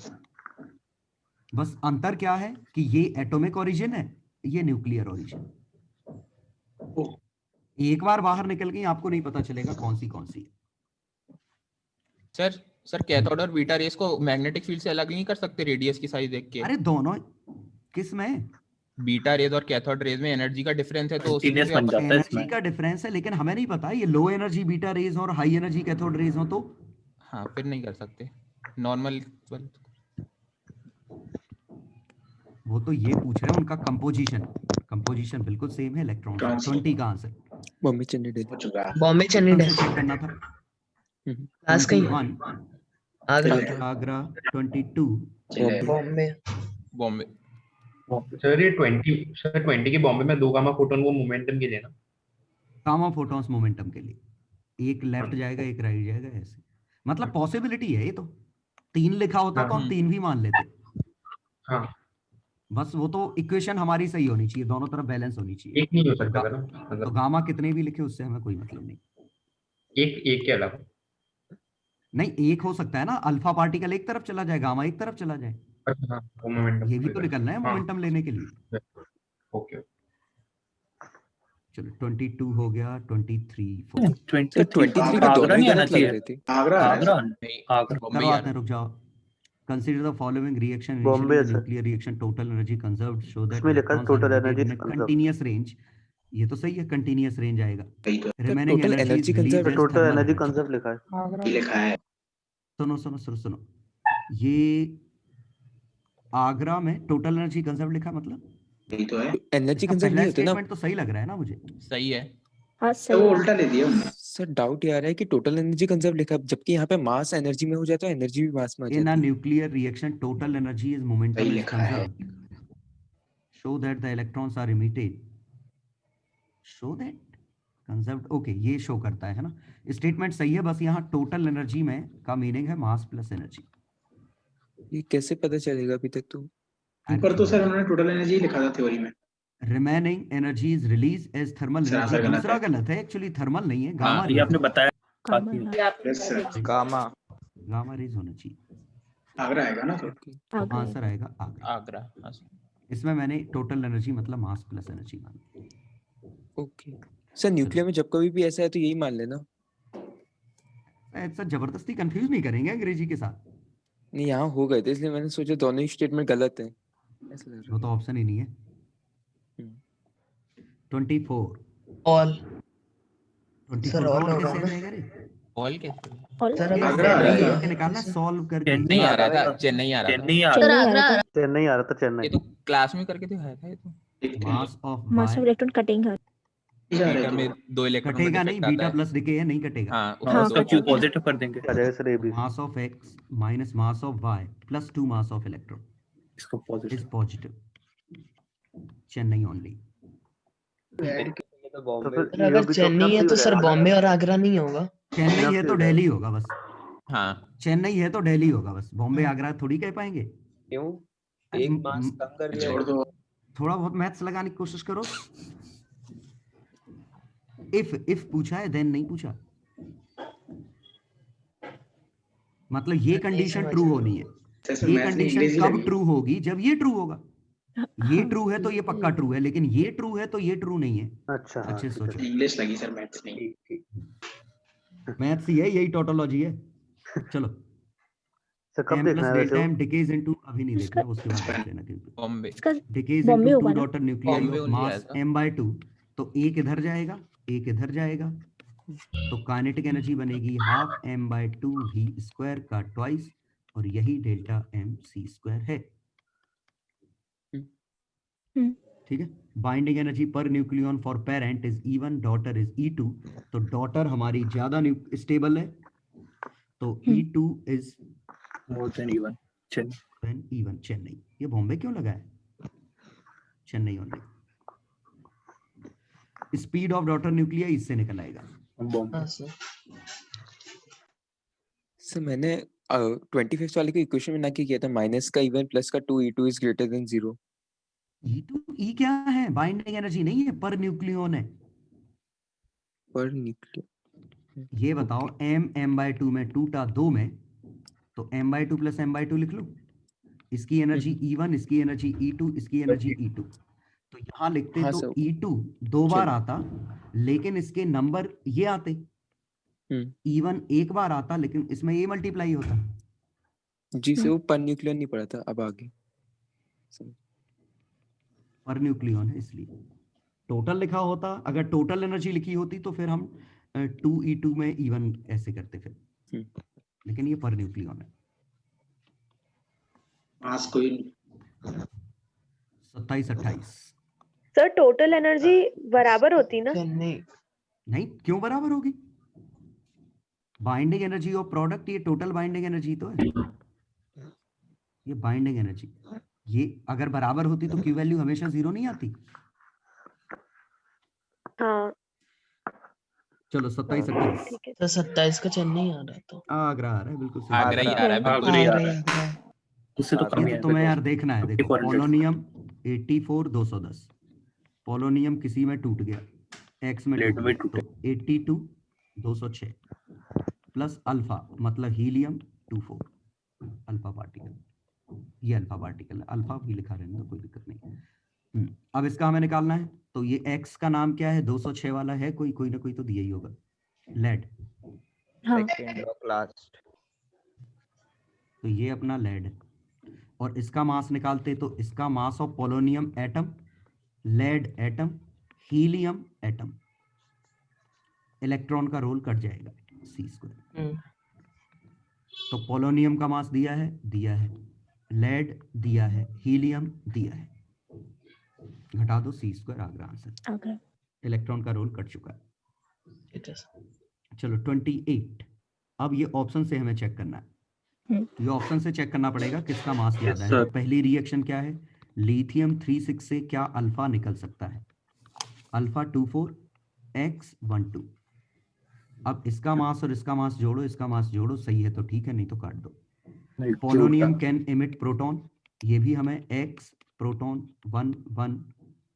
बस अंतर क्या है कि ये एटॉमिक ओरिजिन है, ये न्यूक्लियर ओरिजिन। एक बार बाहर निकल गई आपको नहीं पता चलेगा कौन सी है। सर कैथोड और बीटा रेस को मैग्नेटिक फील्ड से अलग नहीं कर सकते रेडियस की साइज देख के? अरे दोनों किस में? बीटा रेज और कैथोड रेज में एनर्जी का डिफरेंस है, तो एनर्जी का डिफरेंस है, लेकिन हमें नहीं पता ये लो एनर्जी बीटा रेज और हाई एनर्जी कैथोड रेज हो तो। हाँ, फिर नहीं कर सकते नॉर्मल। वो तो ये पूछ रहे हैं उनका कंपोजिशन बिल्कुल सेम है। इलेक्ट्रॉन 20 का आंसर बॉम्बे चेन्नई चेक करना था। क्लास कहीं 21 आगरा, 22 बॉम्बे। सर ये 20 की बॉम्बे में 2 गामा फोटोन वो मोमेंटम के लिए ना, गामा फोटॉन्स मोमेंटम के लिए, एक लेफ्ट जाएगा एक राइट जाएगा, ऐसे मतलब पॉसिबिलिटी है। ये तो 3 लिखा होता तो हम 3 भी मान लेते। हाँ, बस वो तो इक्वेशन हमारी सही होनी चाहिए, दोनों तरफ बैलेंस होनी चाहिए। एक नहीं हो सकता था ना, तो मतलब गामा कितने भी लिखे उससे हमें कोई मतलब नहीं। एक के अलावा नहीं, एक हो सकता है ना, अल्फा पार्टिकल एक तरफ चला जाए, गामा एक तरफ चला जाए। अच्छा हाँ, वो मोमेंटम ये भी तो निकलना है मोमेंटम लेने के लिए। ओके चलो 22 हो गया, 23 23 का दोनों ही गलत लग रहे थे। करो आते हैं, रुक जाओ। Consider the following reaction initially in nuclear reaction, total energy conserved show that electrons are rotated in a continuous range. ये तो सही है, continuous range आएगा। Remaining energy conserved, total energy conserved लिखा है। सुनो, ये आगरा में टोटल एनर्जी कंजर्व लिखा, मतलब एनर्जी कंजर्व नहीं होते ना। स्टेटमेंट तो सही लग रहा है ना मुझे। सही है। हाँ तो सही वो है। उल्टा ले दिया हमने। सर डाउट ये आ रहा है कि टोटल एनर्जी कंजर्व लिखा है, जबकि यहाँ पे मास एनर्जी में हो जाता है, एनर्जी भी मास में आ In a जाती है। nuclear reaction, total energy is वही momentum is लिखा है। conserved. Show that the electrons are emitted. Show that conserved. Okay, ये शो करता है ना? स्टेटमेंट सही है, बस यहाँ टोटल एनर्जी में का मीनिंग है मास प्लस एनर्जी। ये कैसे पता चलेगा अभी तक तो? ऊपर तो सर उन्होंने टोटल एनर्जी लिखा था थ्योरी में। Remaining energy is release as thermal sir, energy. Answer गलत दूसरा है। गलत है, एक्चुअली थर्मल नहीं है, गामा ये आपने बताया गामा बाकी हाँ, yes sir. Gamma gamma rays होना चाहिए। आगरा आएगा ना तो। तो आगरा आंसर आएगा आगरा। आगरा। हाँ सर। इसमें मैंने टोटल एनर्जी मतलब मास प्लस एनर्जी मानी। ओके सर, न्यूक्लियर में जब कभी भी ऐसा है तो यही मान लेना। ऐसा जबरदस्ती कंफ्यूज नहीं करेंगे अंग्रेजी के साथ। नहीं, यहाँ हो गए थे इसलिए मैंने सोचा दोनों ही स्टेटमेंट गलत है, ऐसा लग रहा वो तो ऑप्शन ही नहीं है। है। 24 ऑल 24 सर, का all और होगा कैसे ना? जाएगा रे? ऑल कैसे? और सर ये अगर आगरा सही आएगा। करके निकालना, सॉल्व करके। चेन्नई आ रहा था, चेन्नई आ रहा था। चेन्नई आ चेन्नई आ रहा था। चेन्नई आ रहा था, ये चेन्नई। तो क्लास में करके दिखाया था ये तो। Mass of mass of Y electron cutting है। बीटा में 2 इलेक्ट्रॉन का कटेगा नहीं, डिफेक्ट आता बीटा है। प्लस डिके है, नहीं कटेगा। हाँ, हाँ, उसमें उसका दो क्यू होता है। पॉजिटिव कर देंगे। आ जाएगा sir, A B. Mass of X minus mass of Y plus 2 mass of electron इसको is positive. Positive. Chennai only. तो फिर सर अगर चेन्नई है तो सर बॉम्बे और आगरा नहीं होगा। चेन्नई है तो दिल्ली होगा बस। हाँ, चेन्नई है तो दिल्ली होगा बस, बॉम्बे आगरा थोड़ी कह पाएंगे। क्यों? एक मास कम कर दिया छोड़ दो। थोड़ा बहुत मैथ्स लगाने की कोशिश करो। इफ पूछा है देन नहीं पूछा, मतलब ये नहीं कंडीशन समझ ट्रू आया। होनी है। जैसे ये मैथ्स में कंडीशन इंग्लिश ही कब लगी। ट्रू होगी? जब ये ट्रू होगा। ये हाँ, ट्रू है तो ये पक्का ट्रू है, लेकिन ये ट्रू है तो ये ट्रू नहीं है। अच्छा, हाँ, अच्छे से ठीक है। सोचो। इंग्लिश लगी सर, मैथ्स नहीं। ठीक ठीक। मैथ्स ही है, यही टोटोलॉजी है। चलो सर कब m देखना plus है वैसे delta वो? m decays into, अभी नहीं देखना, उसके बाद देख लेना। क्योंकि बॉम्बे। इसका decays बॉम्बे into होगा 2 ना? daughter nuclei Bombay of only mass आएगा। m/2, तो एक इधर जाएगा, एक इधर जाएगा, तो काइनेटिक एनर्जी बनेगी हाफ m/2 v स्क्वायर का ट्वाइस, और यही डेल्टा m c स्क्वायर है। हम्म। ठीक है। Binding energy per nucleon for parent is E1, daughter is E2, तो डॉटर हमारी ज्यादा स्टेबल है, तो E2 is more than even E1। Chennai, ये बॉम्बे क्यों लगा है? Chennai only. Speed of daughter nucleus इससे निकल आएगा। बॉम्बे। हाँ सर। सर मैंने 25th वाले के इक्वेशन में ना क्या किया था, माइनस का इवन प्लस का 2e2 is greater than 0। E2 E क्या है? बाइंडिंग एनर्जी नहीं है, पर न्यूक्लियन है। पर न्यूक्लियर। ये बताओ m/2 में टूटा 2 में, तो m/2 प्लस m/2 लिख लो। इसकी एनर्जी E1, इसकी एनर्जी E2, इसकी एनर्जी E2। तो यहाँ लिखते हाँ तो सर। E2 दो बार चलो। आता, लेकिन इसके नंबर ये आते। E1 एक बार आता, लेकिन इसमें ये मल्टीप्लाई होता। जी से वो पर न्यूक्लियर नहीं पड़ा था, अब आगे पर न्यूक्लियन है इसलिए। टोटल लिखा होता, अगर टोटल एनर्जी लिखी होती तो फिर हम 2e2 में E1 ऐसे करते फिर, लेकिन ये पर न्यूक्लियन है। मास कोई 27 28। सर टोटल एनर्जी बराबर होती ना? नहीं, क्यों बराबर होगी? बाइंडिंग एनर्जी और प्रोडक्ट, ये टोटल बाइंडिंग एनर्जी तो है। ये बाइंडिंग एनर्जी, ये अगर बराबर होती तो क्यू वैल्यू हमेशा 0 नहीं आती। हाँ चलो 27 28। ठीक है। तो 27 का चेन्नई आ रहा तो आगरा आ रहा है, बिल्कुल सही। आगरा ही आ रहा है, बिल्कुल। आगरा ही आ रहा है। आगरा। उससे तो कम ये ही तो है। तुम्हें यार देखना है। देखो 5400। पोलोनियम 84 210, पोलोनियम किसी में टूट गया, एक्स में प्लेट टूट में गया, टूटे। तो 82 206 प्लस अल्फा मतलब हीलियम 24, अल्फा पार्टिकल। ये अल्फा पार्टिकल है, अल्फा भी लिखा रहने दो, कोई दिक्कत नहीं। अब इसका हमें निकालना है, तो ये एक्स का नाम क्या है? 206 वाला है, कोई ना कोई तो दिया ही होगा, लेड। हाँ सेकंड ऑफ लास्ट। तो ये अपना लेड है, और इसका मास निकालते तो इसका mass of polonium atom, lead atom, helium atom, electron का रोल कट जाएगा c²। तो पोलोनियम का मास दिया है, लेड दिया है, हीलियम दिया है, घटा दो c² Agra answer. Agra. Electron का रोल कट चुका है। ठीक है चलो 28। अब ये ऑप्शन से हमें चेक करना है। ये ऑप्शन से चेक करना पड़ेगा किसका मास ज्यादा है। sir. तो पहली रिएक्शन क्या है, लिथियम 36 से क्या अल्फा निकल सकता है, अल्फा 24 X12। अब इसका मास और इसका मास जोड़ो, इसका मास जोड़ो, सही है तो ठीक है, नहीं तो काट दो। नहीं, पोलोनियम कैन एमिट प्रोटॉन, ये भी हमें X प्रोटॉन 1 1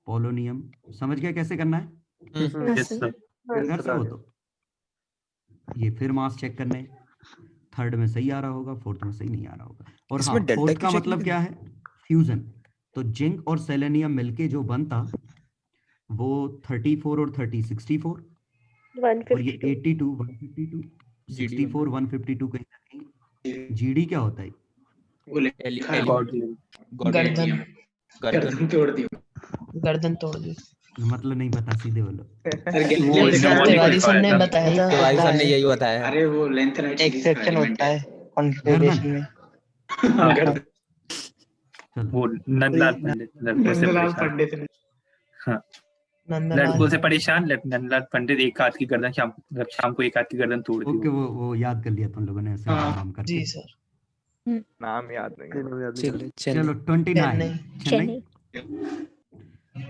पोलोनियम, समझ गया कैसे करना है, yes, sir. घर से हो तो ये फिर मास चेक करने, थर्ड में सही आ रहा होगा, फोर्थ में सही नहीं आ रहा होगा। और इसमें हाँ, डेल्टा फोर्थ का क्यों मतलब चेक क्या है, फ्यूजन। तो जिंक और सेलेनियम मिलके जो बनता वो 34 और 30 64, और ये 82 152 64 152 कहीं ना कहीं जीडी क्या होता है, वो लिखा है गर्दन गर्दन तोड़ दी। गर्दन तोड़ दी। मतलब नहीं पता, सीधे बोलो। वो तिवारी सर ने बताया था। तिवारी सर ने यही बताया है। अरे वो लेंथ राइट एक सेक्शन होता है कॉन्फ़िगरेशन में। गर्दन चलो वो नंदलाल पंडित लड़कों से नंदलाल परेशान। पंडित ने हाँ, नंदलाल लड़कों से परेशान नंदलाल पंडित एक हाथ की गर्दन शाम को एक हाथ की गर्दन तोड़ दी। ओके, वो याद कर लिया तुम लोगों ने ऐसे नाम करके। जी सर। नाम याद नहीं। चलो चलो 29 चेन्नई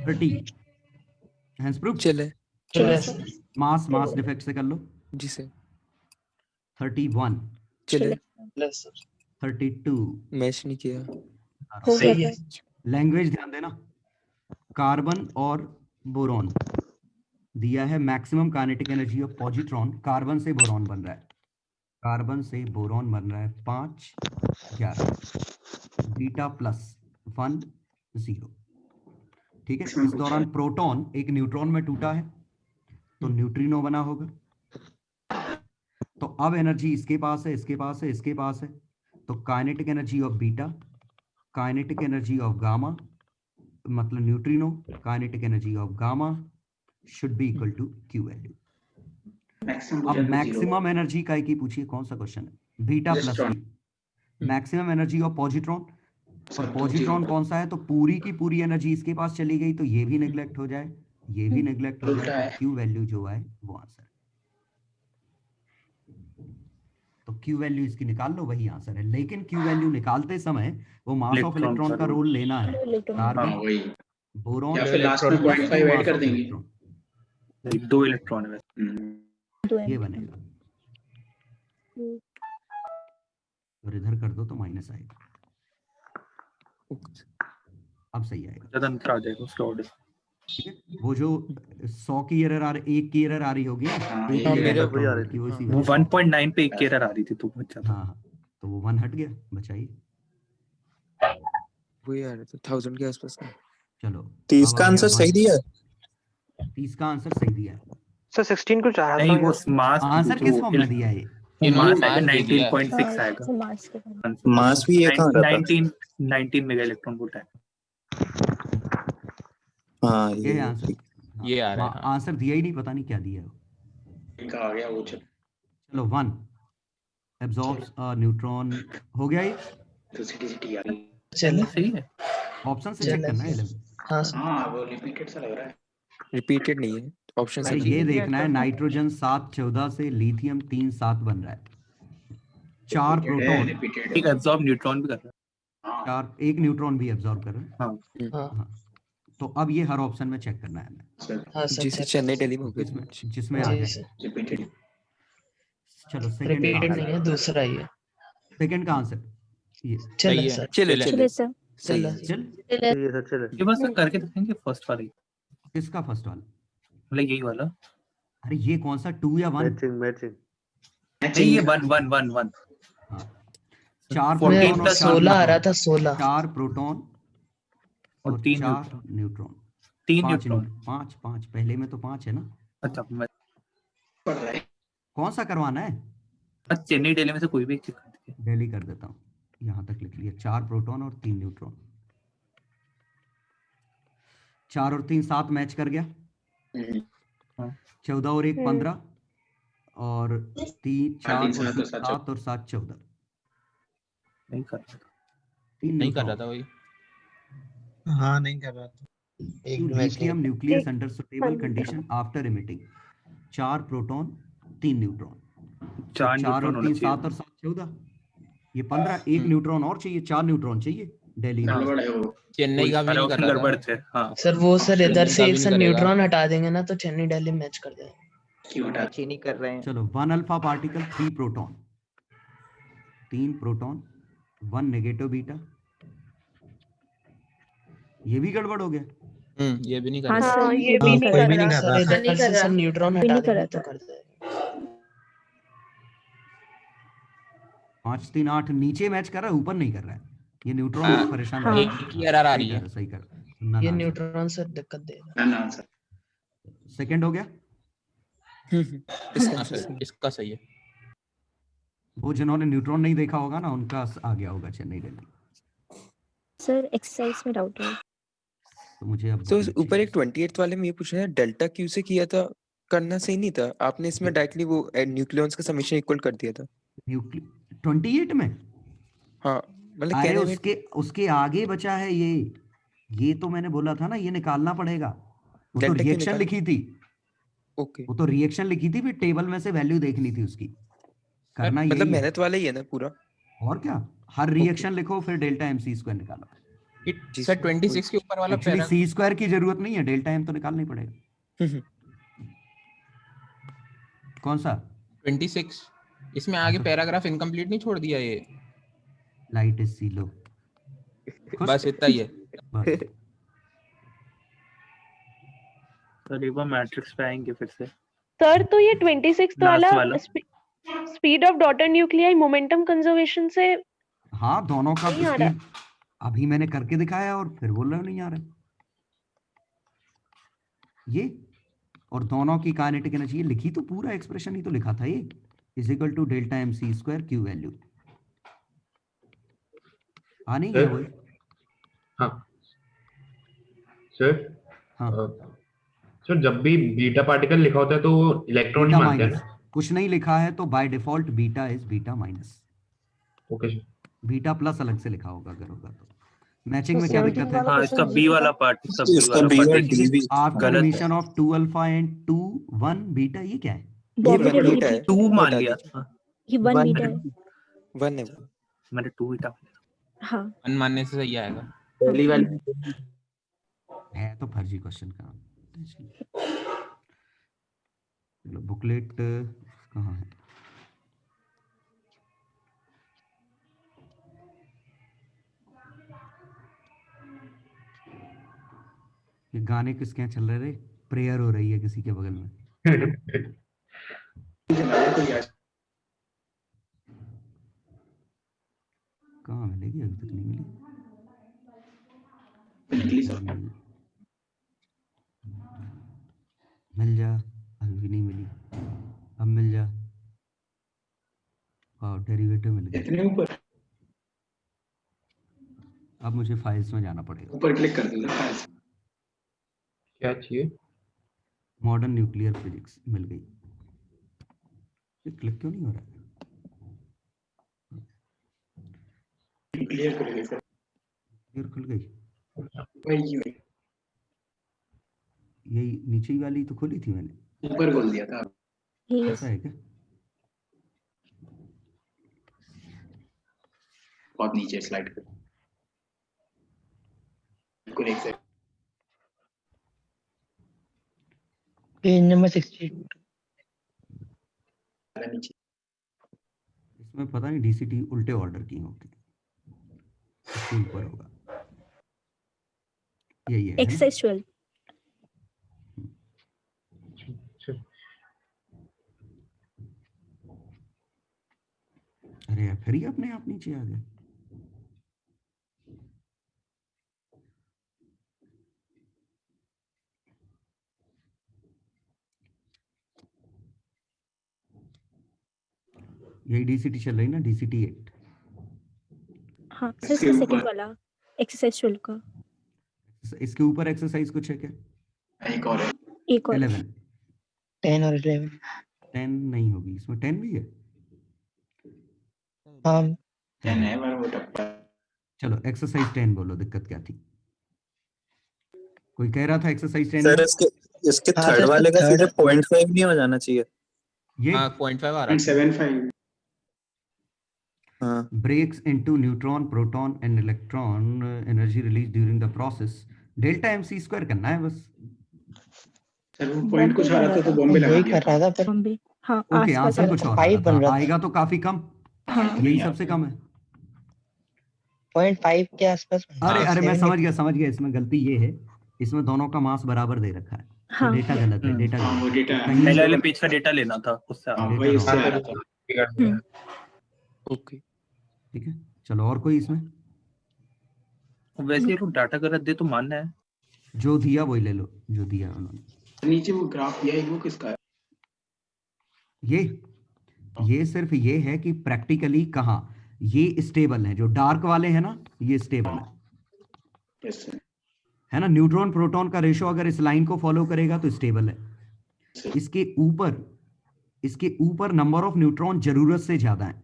30 हैंसब्रुक, चले चले मास डिफेक्ट से कर लो। जी सर 31 चले 32 मैच नहीं किया। सही है। लैंग्वेज ध्यान देना, कार्बन और बोरॉन दिया है, maximum kinetic energy of positron, carbon से बोरॉन बन रहा है, कार्बन से बोरॉन बन रहा है 5 11 बीटा प्लस 1 0, ठीक है। इस दौरान प्रोटॉन एक न्यूट्रॉन में टूटा है तो न्यूट्रिनो बना होगा। तो अब एनर्जी इसके पास है, इसके पास है, इसके पास है, तो kinetic energy of beta, kinetic energy of gamma, मतलब neutrino, kinetic energy of gamma should be equal to Q value. अब मैक्सिमम एनर्जी का की पूछिए, कौन सा क्वेश्चन है, beta plus maximum energy of positron, और पॉजिट्रॉन कौन सा है, तो पूरी की पूरी एनर्जी इसके पास चली गई तो ये भी नेग्लेक्ट हो जाए, ये भी नेग्लेक्ट हो जाए, तो क्यू वैल्यू जो है वो आंसर है। तो क्यू वैल्यू इसकी निकाल लो, वही आंसर है। लेकिन क्यू वैल्यू निकालते समय वो मास ऑफ इलेक्ट्रॉन का रोल लेना है, कार्बन बोरॉन या फिर लास्ट में 0.5 ऐड कर देंगे, 2 इलेक्ट्रॉन है ये बनेगा, और इधर कर दो तो माइनस आएगा, अब सही आएगा, ज्यादा अंतर आ जाएगा उसका ऑर्डर। ठीक है। वो जो 100 की एरर आ रही, 1 की एरर आ रही होगी ना, हाँ, एक हाँ, की मेरे एरर वही आ रही की वो इसी वो वजह से। 1.9 पे एक की एरर आ रही थी तो बहुत ज्यादा। हाँ, तो वो 1 हट गया, बचाइए। वो यार तो 1000 के आसपास था। चलो 30 का आंसर सही दिया है। 30 का आंसर सही दिया है। सर 16 कुछ आ रहा नहीं, था वो मास आंसर किस फॉर्म में दिया है ये? मास आएगा मास दे दिया। 19.6 आएगा। मास भी ये कहाँ का था? 19 मेगा इलेक्ट्रॉन वोल्ट है। हाँ ये है आंसर, ये आ रहा है। आंसर दिया ही नहीं, पता नहीं क्या दिया है। इनका आ गया वो। चलो 1 एब्जॉर्ब्स अ न्यूट्रॉन हो गया ये, तो सिटी आ गई। चलो सही है। ऑप्शन से चेक करना है। हाँ वो रिपीटेड सा लग रहा है। रिपीटेड नहीं है, ऑप्शन अरे ये देखना है, नाइट्रोजन 7 14 से लिथियम 3 7 बन रहा है, 4 प्रोटॉन, एक एब्जॉर्ब न्यूट्रॉन भी कर रहा है। 4 एक न्यूट्रॉन भी एब्जॉर्ब कर रहा है। हाँ तो अब ये हर ऑप्शन में चेक करना है हमें, हाँ सर जिसे चेन्नई दिल्ली में हो गया था। जिसमें आ जी जाए। रिपीटेड। चलो सेकंड रिपीटेड का नहीं है, दूसरा ही है। सेकंड का आंसर ये चले सर चले चले सर सही है। चल, ये सर चले। ये बस करके देखेंगे फर्स्ट वाला ही, किसका फर्स्ट वाला? मतलब यही वाला। अरे ये कौन सा 2 या 1? मैचिंग नहीं, ये 1 4 मेरे प्रोटॉन पे 16 आ रहा था, 16 4 प्रोटॉन और 3 4 न्यूट्रॉन, 3 5 न्यूट्रॉन। 5 पहले में तो 5 है ना। अच्छा, मैं कौन सा करवाना है? चेन्नई दिल्ली में से कोई भी एक चेक कर दीजिए। दिल्ली कर देता हूँ, यहाँ तक लिख लिया, 4 प्रोटॉन और 3 न्यूट्रॉन, 4 और 3 7 मैच कर गया, 14 और 1 15, और 3 4 और 3 7 और 7 14, नहीं कर रहा था। 3 नहीं कर रहा था वही। हाँ नहीं कर रहा था। Lithium nucleus under suitable condition after emitting. 4 proton 3 neutron, 4 4 neutron और होना 3 चाहिए। 7 और 7 14, ये 15, एक न्यूट्रॉन और चाहिए, 4 न्यूट्रॉन चाहिए दिल्ली में। गड़बड़ है वो। चेन्नई का भी नहीं कर रहा गड़बड़ था। थे। हाँ सर वो सर इधर चेन्नई से का एक भी सर नहीं करेगा। न्यूट्रॉन हटा देंगे ना तो चेन्नई दिल्ली मैच कर देगा। क्यों हटा? अच्छी नहीं कर रहे हैं। चलो 1 alpha particle 3 proton, 3 proton 1 negative beta, ये भी गड़बड़ हो गया। ये भी नहीं हाँ करेगा। सर, ये भी नहीं कोई कर भी रहा। नहीं कर रहा सर था। इधर से सर न्यूट्रॉन कोई हटा नहीं कर देंगे रहा तो था। कर देगा। 5 3 8 नीचे मैच कर रहा है, ऊपर नहीं कर रहा है। ये न्यूट्रॉन परेशान हाँ। कर एक ही एरर आ सही रही कर है। रहा, सही कर रहा। ये ना न्यूट्रॉन सर दिक्कत देगा। ना आंसर। सेकंड हो गया। हाँ सर, इसका सही है। वो जिन्होंने न्यूट्रॉन नहीं देखा होगा ना, उनका आ गया होगा चेन्नई दिल्ली। सर एक्सरसाइज में डाउट है। तो मुझे अब तो booklet ऊपर चाहिए। एक 28 वाले में ये पूछ रहे हैं डेल्टा क्यू से किया था, करना सही नहीं था आपने, इसमें डायरेक्टली वो न्यूक्लियॉन्स का समेशन इक्वल कर दिया था। 28 में हाँ मतलब अरे कहने में उसके आगे बचा है ये तो मैंने बोला था ना, ये निकालना पड़ेगा। वो तो डेल्टा क्यू रिएक्शन निकालना? लिखी थी, ओके वो तो रिएक्शन लिखी थी, फिर टेबल में से वैल्यू देखनी थी उसकी। करना मतलब यही है। मेहनत वाला ही है ना पूरा। और क्या, हर रिएक्शन लिखो फिर डेल्टा एम सी स्क्वायर निकालो। जी सर सर, 26 के ऊपर वाला एक्चुअली पैरा सी स्क्वायर की जरूरत नहीं है, डेल्टा एम तो निकालना ही पड़ेगा। कौन सा 26, इसमें आगे पैराग्राफ इनकम्प्लीट नहीं छोड़ दिया ये? लाइट इज सी लो, बस इतना ही है। बस तो एक बार मैट्रिक्स पे आएंगे फिर से। सर तो ये 26 वाला Last वाला। Speed of daughter nuclei momentum conservation से हाँ, दोनों का नहीं आ रहा। स्पीड अभी मैंने करके दिखाया और फिर बोल रहे हो नहीं आ रहा। ये और दोनों की काइनेटिक एनर्जी ये लिखी तो पूरा एक्सप्रेशन ही तो लिखा था, ये is equal to delta M C square Q value आ नहीं गया वही। हाँ सर। हाँ सर जब भी बीटा पार्टिकल लिखा होता है तो इलेक्ट्रॉन ही बीटा मानते हैं माइनस, ना? कुछ नहीं लिखा है तो by default beta is beta minus. Okay sir. Beta plus अलग से लिखा होगा अगर होगा तो। मैचिंग में क्या दिक्कत है? हाँ इसका बी वाला पार्ट, इसका बी इसका वाला बी और पार्ट डी भी आफ्टर गलत है। Emission of 2 alpha and 2 1 beta, ये क्या है? बॉबी बीटा डेविल है। 2 मान बता लिया दीजिए। था। ये 1 One बीटा है। है। 1 है वो। मैंने 2 बीटा। हाँ मन मानने से सही आएगा। पहली वाली है तो फर्जी क्वेश्चन का। चलो बुकलेट कहाँ है? ये गाने किसके यहाँ चल रहे रे? प्रेयर हो रही है किसी के बगल में। कहाँ मिलेगी? अभी तक नहीं मिली। मिल जा, अभी भी नहीं मिली, अब मिल जा। डेरिवेटिव मिल गया। इतने ऊपर अब मुझे फाइल्स में जाना पड़ेगा। ऊपर क्लिक कर दो। क्या चाहिए? मॉडर्न न्यूक्लियर फिजिक्स मिल गई। ये क्लिक क्यों नहीं हो रहा? क्लियर कर गए सर। क्लियर खुल गई। वही यही नीचे वाली तो खोली थी मैंने, ऊपर बोल दिया था। ऐसा है क्या? बहुत नीचे स्लाइड कर। बिल्कुल एक सेकंड। Page number 62। नीचे इसमें पता नहीं डीसीटी उल्टे ऑर्डर की होगी, इसके ऊपर होगा। यही है ना? एक्सरसाइज 12। अरे यार, फिर ही अपने आप नीचे आ गए। यही डीसीटी चल रही ना, डीसीटी 8। हाँ सर, इसका सेकंड वाला एक्सरसाइज 12 का। इसके ऊपर एक्सरसाइज कुछ है क्या? एक और है। एक और 11 10 और 11। 10 नहीं होगी, इसमें 10 भी है। हाँ 10 है पर वो टप्पा। चलो एक्सरसाइज 10 बोलो, दिक्कत क्या थी? कोई कह रहा था एक्सरसाइज 10 सर में? इसके इसके हाँ, थर्ड तो इसका वाले का third- सीधे 0.5 नहीं हो जाना चाहिए? ये हाँ 0.5 आ रहा है 0.75 हाँ breaks into neutron, proton and electron energy released during the process. Delta mc square करना है बस। सर वो पॉइंट कुछ आ रहा था तो वो बॉम्बे लगा वही दिया कर रहा था पर बॉम्बे हाँ ओके, आसपास आंसर आ कुछ रहा और आ 5 रहा बन था, रहा था। आएगा तो काफी कम, था। हाँ यही सबसे कम है। 0.5 के आसपास बन अरे रहा था, अरे मैं 7 समझ गया, इसमें गलती ये है, इसमें दोनों का मास बराबर दे रखा है, तो हाँ डेटा गलत है, डेटा हाँ, वो गलत है। डेटा कहीं पहले वाले पेज का डेटा लेना था उससे हाँ, आगे। वही डेटा उससे रॉन्ग आ है। रहा था। हम्म, ओके। ठीक है, चलो और कोई इसमें वैसे ये लोग डाटा गलत दे तो मानना है। जो दिया वही ले लो, जो दिया उन्होंने। नीचे वो ग्राफ दिया है वो किसका है? ये सिर्फ ये है कि प्रैक्टिकली कहाँ ये स्टेबल है, जो डार्क वाले हैं ना ये स्टेबल यस सर। है ना। न्यूट्रॉन प्रोटॉन का रेशो अगर इस लाइन को फॉलो करेगा तो स्टेबल है। इसके ऊपर नंबर ऑफ न्यूट्रॉन जरूरत से ज्यादा है,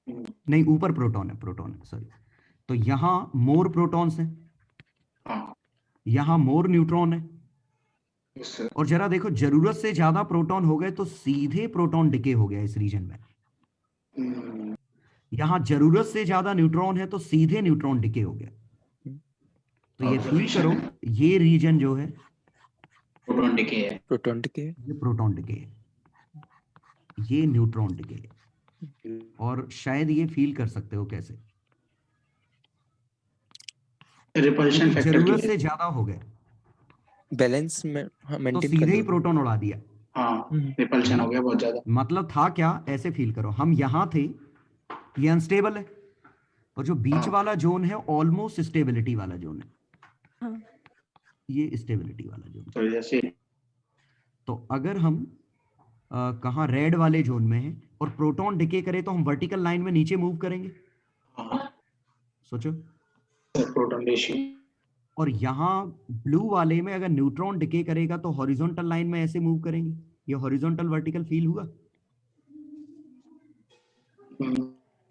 नहीं ऊपर प्रोटॉन है सॉरी। तो यहां मोर प्रोटॉन्स है, हाँ यहां मोर न्यूट्रॉन है। Yes sir. और जरा देखो, जरूरत से ज्यादा प्रोटॉन हो गए तो सीधे प्रोटॉन डिके हो गया इस रीजन में। यहां जरूरत से ज्यादा न्यूट्रॉन है तो सीधे न्यूट्रॉन डिके हो गया। तो ये फील करो, ये रीजन जो है प्रोटॉन डिके है, प्रोटॉन डिके ये प्रोटॉन डिके है, ये न्यूट्रॉन डिके है। और शायद ये फील कर सकते हो कैसे, रिपल्शन फैक्टर जरूरत से ज्यादा हो गए बैलेंस में हाँ तो मेंटेन सीधे ही कर प्रोटॉन उड़ा दिया। हाँ रिपल्शन हो गया बहुत ज्यादा। मतलब था क्या, ऐसे फील करो, हम यहां थे, ये अनस्टेबल है, और जो बीच वाला जोन है ऑलमोस्ट स्टेबिलिटी वाला जोन है, हाँ ये स्टेबिलिटी वाला जोन। तो जैसे तो अगर हम कहाँ रेड वाले जोन में है और प्रोटॉन डिके करे तो हम वर्टिकल लाइन में नीचे मूव करेंगे, सोचो। प्रोटॉन रेशियो और यहाँ ब्लू वाले में अगर न्यूट्रॉन डिके करेगा तो हॉरिजॉन्टल लाइन में ऐसे मूव करेंगे। ये हॉरिजॉन्टल वर्टिकल फील हुआ,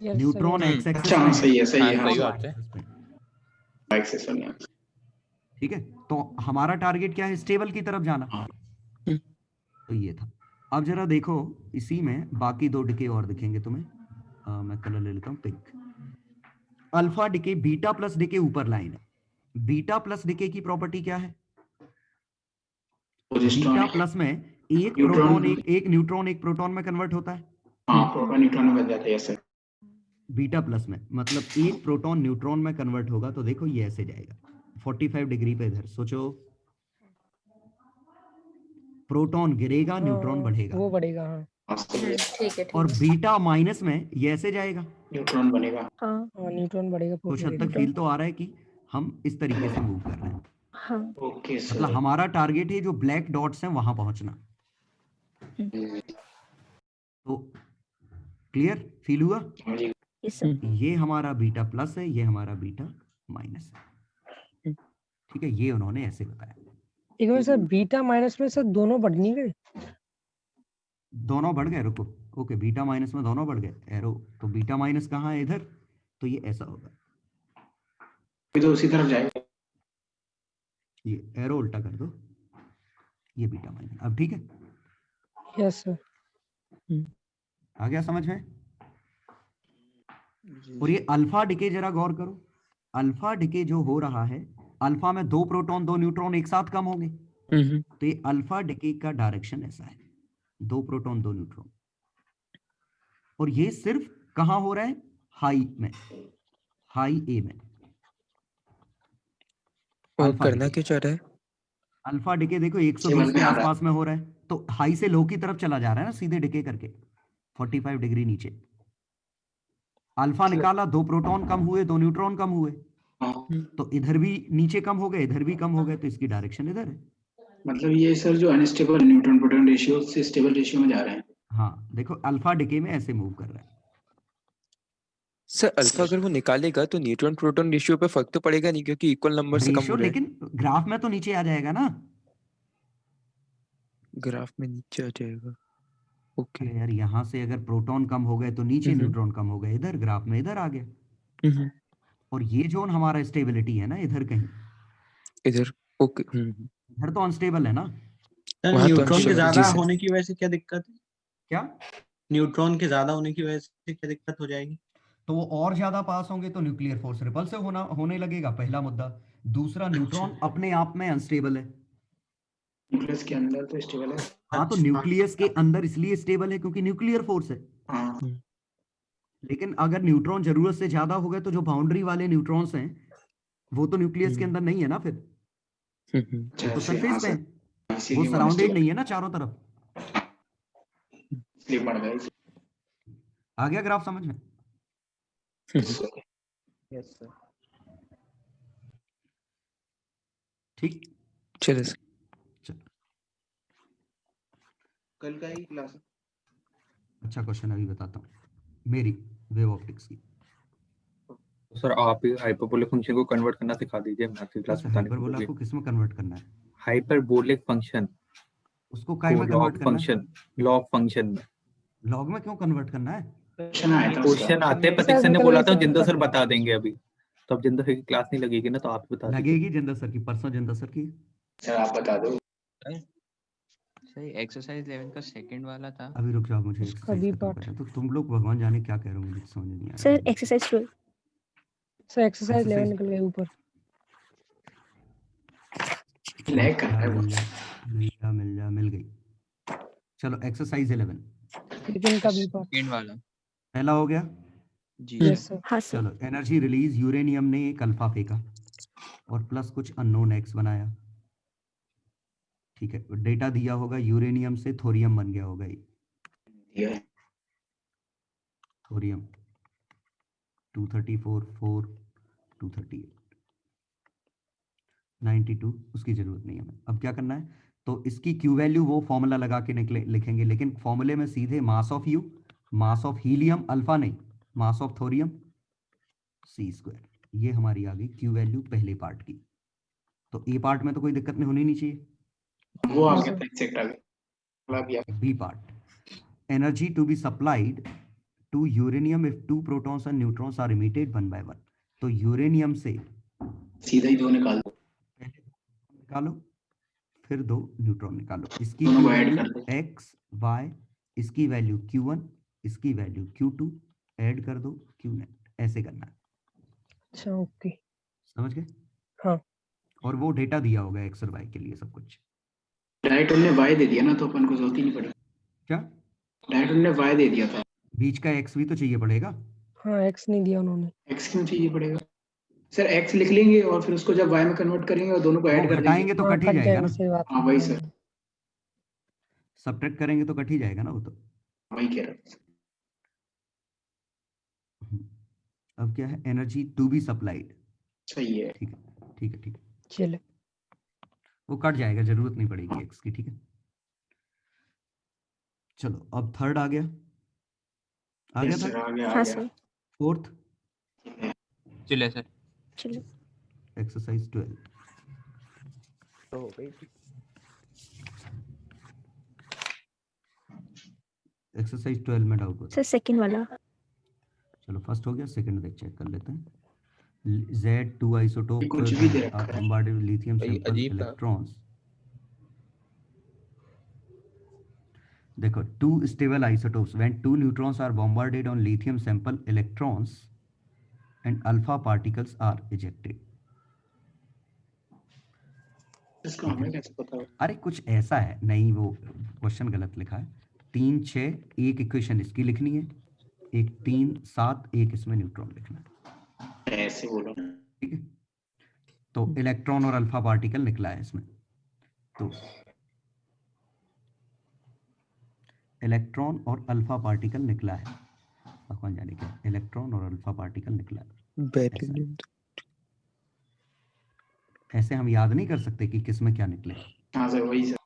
न्यूट्रॉन एक्स एक्सिस अच्छा, सही है सही है। हाँ, सही हाँ, बात है। एक्सेस होने ठीक है, तो हमारा टारगेट क्या है, स्टेबल की तरफ जाना। तो ये था। अब जरा देखो इसी में बाकी दो डिके और दिखेंगे तुम्हें। मैं कलर ले लेता हूँ pink. Alpha decay, beta plus decay ऊपर लाइन है। बीटा प्लस डिके की प्रॉपर्टी क्या है, बीटा प्लस में एक प्रोटॉन एक न्यूट्रॉन एक प्रोटॉन में कन्वर्ट होता है। हाँ प्रोटॉन न्यूट्रॉन में बन जाता है ऐसे। बीटा प्लस में मतलब एक प्रोटॉन न्यूट्रॉन में कन्वर्ट होगा, तो देखो ये ऐसे जाएगा 45 डिग्री पे इधर। सोचो, न्यूट्रॉन गिरेगा, न्यूट्रॉन बढ़ेगा, वो बढ़ेगा। हाँ ठीक है और बीटा माइनस में ये ऐसे जाएगा, न्यूट्रॉन बनेगा। हाँ हाँ न्यूट्रॉन बढ़ेगा। कुछ हद तक फील तो आ रहा है कि हम इस तरीके से मूव कर रहे हैं। हाँ ओके मतलब हमारा टारगेट है जो ब्लैक डॉट्स हैं वहां पहुंचना। तो क्लियर फील हुआ, यस सर। ये हमारा बीटा प्लस है, ये हमारा बीटा माइनस है। ठीक है, ये उन्होंने ऐसे बताया। एक मिनट सर, बीटा माइनस में सर दोनों बढ़ नहीं गए? दोनों बढ़ गए, रुको। ओके, बीटा माइनस में दोनों बढ़ गए, एरो। तो बीटा माइनस कहाँ है, इधर। तो ये ऐसा होगा, तो उसी तरफ जाएगा। ये एरो उल्टा कर दो, ये बीटा माइनस। अब ठीक है, यस सर। आ गया समझ में। और ये अल्फा डिके जरा गौर करो, अल्फा डिके जो हो रहा है, अल्फा में दो प्रोटॉन दो न्यूट्रॉन एक साथ कम होंगे। तो ये अल्फा डिके का डायरेक्शन ऐसा है, दो प्रोटॉन दो न्यूट्रॉन। और ये सिर्फ कहां हो रहा है, हाई में, हाई ए में। और करना क्या चाह रहा है, अल्फा डिके देखो 120 के आसपास में हो रहा है, तो हाई से लो की तरफ चला जा रहा है ना, सीधे डिके करके 45 डिग्री नीचे। अल्फा निकाला, दो प्रोटॉन कम हुए दो न्यूट्रॉन कम हुए, तो इधर भी नीचे कम हो गए इधर भी कम हो गए, तो इसकी डायरेक्शन इधर है। मतलब ये सर जो अनस्टेबल न्यूट्रॉन प्रोटॉन रेशियो से स्टेबल रेशियो में जा रहे हैं। हाँ देखो, अल्फा डिके में ऐसे मूव कर रहा है। सर अल्फा अगर वो निकालेगा तो न्यूट्रॉन प्रोटॉन रेशियो पे फर्क तो पड़ेगा नहीं, क्योंकि इक्वल नंबर से कम हो रहा है। लेकिन ग्राफ में तो नीचे आ जाएगा ना, ग्राफ में नीचे आ जाएगा। ओके यार, यहाँ से अगर प्रोटॉन कम हो गए तो नीचे न्यूट्रॉन कम हो गए, इधर ग्राफ में इधर आ गया। और ये जोन हमारा स्टेबिलिटी है ना, इधर कहीं इधर। ओके इधर तो अनस्टेबल है ना। वहाँ तो न्यूट्रॉन के unstable, ज्यादा जी सर। होने की वजह से क्या दिक्कत है? क्या? न्यूट्रॉन के ज्यादा होने की वजह से क्या दिक्कत हो जाएगी? तो वो और ज्यादा पास होंगे तो न्यूक्लियर फोर्स रिपल्सिव होने लगेगा, पहला मुद्दा। दूसरा, न्यूट्रॉन अपने आप में अनस्टेबल है। न्यूक्लियस के अंदर तो स्टेबल है। हाँ, तो न्यूक्लियस के अंदर इसलिए स्टेबल है क्योंकि न्यूक्लियर फोर्स है। हाँ लेकिन अगर न्यूट्रॉन जरूरत से ज्यादा हो गए तो जो बाउंड्री वाले न्यूट्रॉन्स हैं वो तो न्यूक्लियस के अंदर नहीं है ना, फिर वो तो सरफेस पे है, वो सराउंडेड नहीं है ना चारों तरफ। इसलिए बढ़ गया। आ गया ग्राफ समझ में? Yes sir. ठीक, चलो सर। कल का ही क्लास है। अच्छा क्वेश्चन अभी बताता हूँ, मेरी वेव ऑप्टिक्स की। सर आप ही हाइपरबोलिक फंक्शन को कन्वर्ट करना सिखा दीजिए, मैथ की क्लास बताने हाइपरबोला को किस में कन्वर्ट करना है? हाइपरबोलिक फंक्शन उसको काय में कन्वर्ट करना है? फंक्शन, लॉग फंक्शन में। लॉग में क्यों कन्वर्ट करना है? क्वेश्चन आते हैं, प्रतीक सर ने बोला था जिंदर सर बता देंगे अभी, तो अब जिंदर सर की क्लास नहीं लगेगी ना, तो आप बता दीजिए। लगेगी जिंदर सर की, परसों जिंदर सर की। सर आप बता दो। सही एक्सरसाइज 11 का सेकंड वाला था। अभी रुक जाओ, मुझे उसका भी पार्ट। तो तुम लोग भगवान जाने क्या कह रहे हो, मुझे समझ नहीं आ रहा। Sir exercise 12। सर एक्सरसाइज 11 निकल गए ऊपर। लैग कर रहा है वो। मिल गई। चलो एक्सरसाइज 11 लेकिन का भी पार्ट। सेकंड वाला पहला हो गया जी। Yes sir. हाँ सर। चलो, एनर्जी रिलीज, यूरेनियम ने एक अल्फा फेंका और प्लस कुछ अननोन एक्स बनाया। ठीक है, डेटा दिया होगा, यूरेनियम से थोरियम बन गया होगा ये। थोरियम 234 4 238 92, उसकी जरूरत नहीं है हमें। अब क्या करना है, तो इसकी क्यू वैल्यू वो फॉर्मूला लगा के लिखेंगे, लेकिन फॉर्मूले में सीधे mass of you, mass of helium alpha नहीं, मास ऑफ थोरियम c²। ये हमारी आ गई क्यू वैल्यू पहले पार्ट की। तो ए पार्ट में तो कोई दिक्कत नहीं होनी नहीं चाहिए। वो आ गया एग्जैक्ट आ गया। B part, energy to be supplied to uranium if 2 protons and neutrons are emitted 1 by 1। तो यूरेनियम से सीधा ही 2 निकाल दो, निकालो, फिर 2 न्यूट्रॉन निकालो। इसकी दोनों को ऐड वैल्यू कर दो। x y, इसकी वैल्यू q1, इसकी वैल्यू q2, ऐड कर दो qnet। ऐसे करना है। अच्छा ओके, समझ गए? हाँ। और वो डेटा दिया होगा x और y के लिए सब कुछ। डायरेक्ट उन्होंने y दे दिया ना, तो अपन को जरूरत ही नहीं पड़ी। क्या? डायरेक्ट उन्होंने y दे दिया था। बीच का x भी तो चाहिए पड़ेगा। हाँ x नहीं दिया उन्होंने। x क्यों चाहिए पड़ेगा? सर x लिख लेंगे और फिर उसको जब y में कन्वर्ट करेंगे और दोनों को ऐड कर देंगे तो कट ही जाएगा ना। सही बात है। हाँ वही सर, सब्ट्रैक्ट करेंगे तो कट ही जाएगा ना वो तो। वही कह रहा हूँ। अब क्या है, एनर्जी टू बी सप्लाइड। सही है। ठीक है ठीक है ठीक है, चले वो कट जाएगा, जरूरत नहीं पड़ेगी x की। ठीक है, चलो अब थर्ड आ गया, आ गया सर था। आ गया, हाँ सर। फोर्थ, चले सर। चलो एक्सरसाइज 12। तो हो गई। एक्सरसाइज 12 में डाउट होता सर सेकंड वाला। चलो फर्स्ट हो गया, सेकंड देख चेक कर लेते हैं। Z2 आइसोटोप कुछ भी दे रखा है। bombarded with lithium भाई sample अजीब था। electrons। देखो, 2 stable isotopes when 2 neutrons are bombarded on lithium sample electrons and alpha particles are ejected। इसका हमें कैसे पता होगा? अरे कुछ ऐसा है, नहीं वो क्वेश्चन गलत लिखा है। 3 6 एक इक्वेशन इसकी लिखनी है, एक 3 7 एक इसमें न्यूट्रॉन लिखना है। ऐसे बोलो। ठीक है, तो इलेक्ट्रॉन और अल्फा पार्टिकल निकला है इसमें। तो इलेक्ट्रॉन और अल्फा पार्टिकल निकला है, भगवान जाने क्या, इलेक्ट्रॉन और अल्फा पार्टिकल निकला है। ऐसे हम याद नहीं कर सकते कि किसमें क्या निकले। हाँ सर वही सर।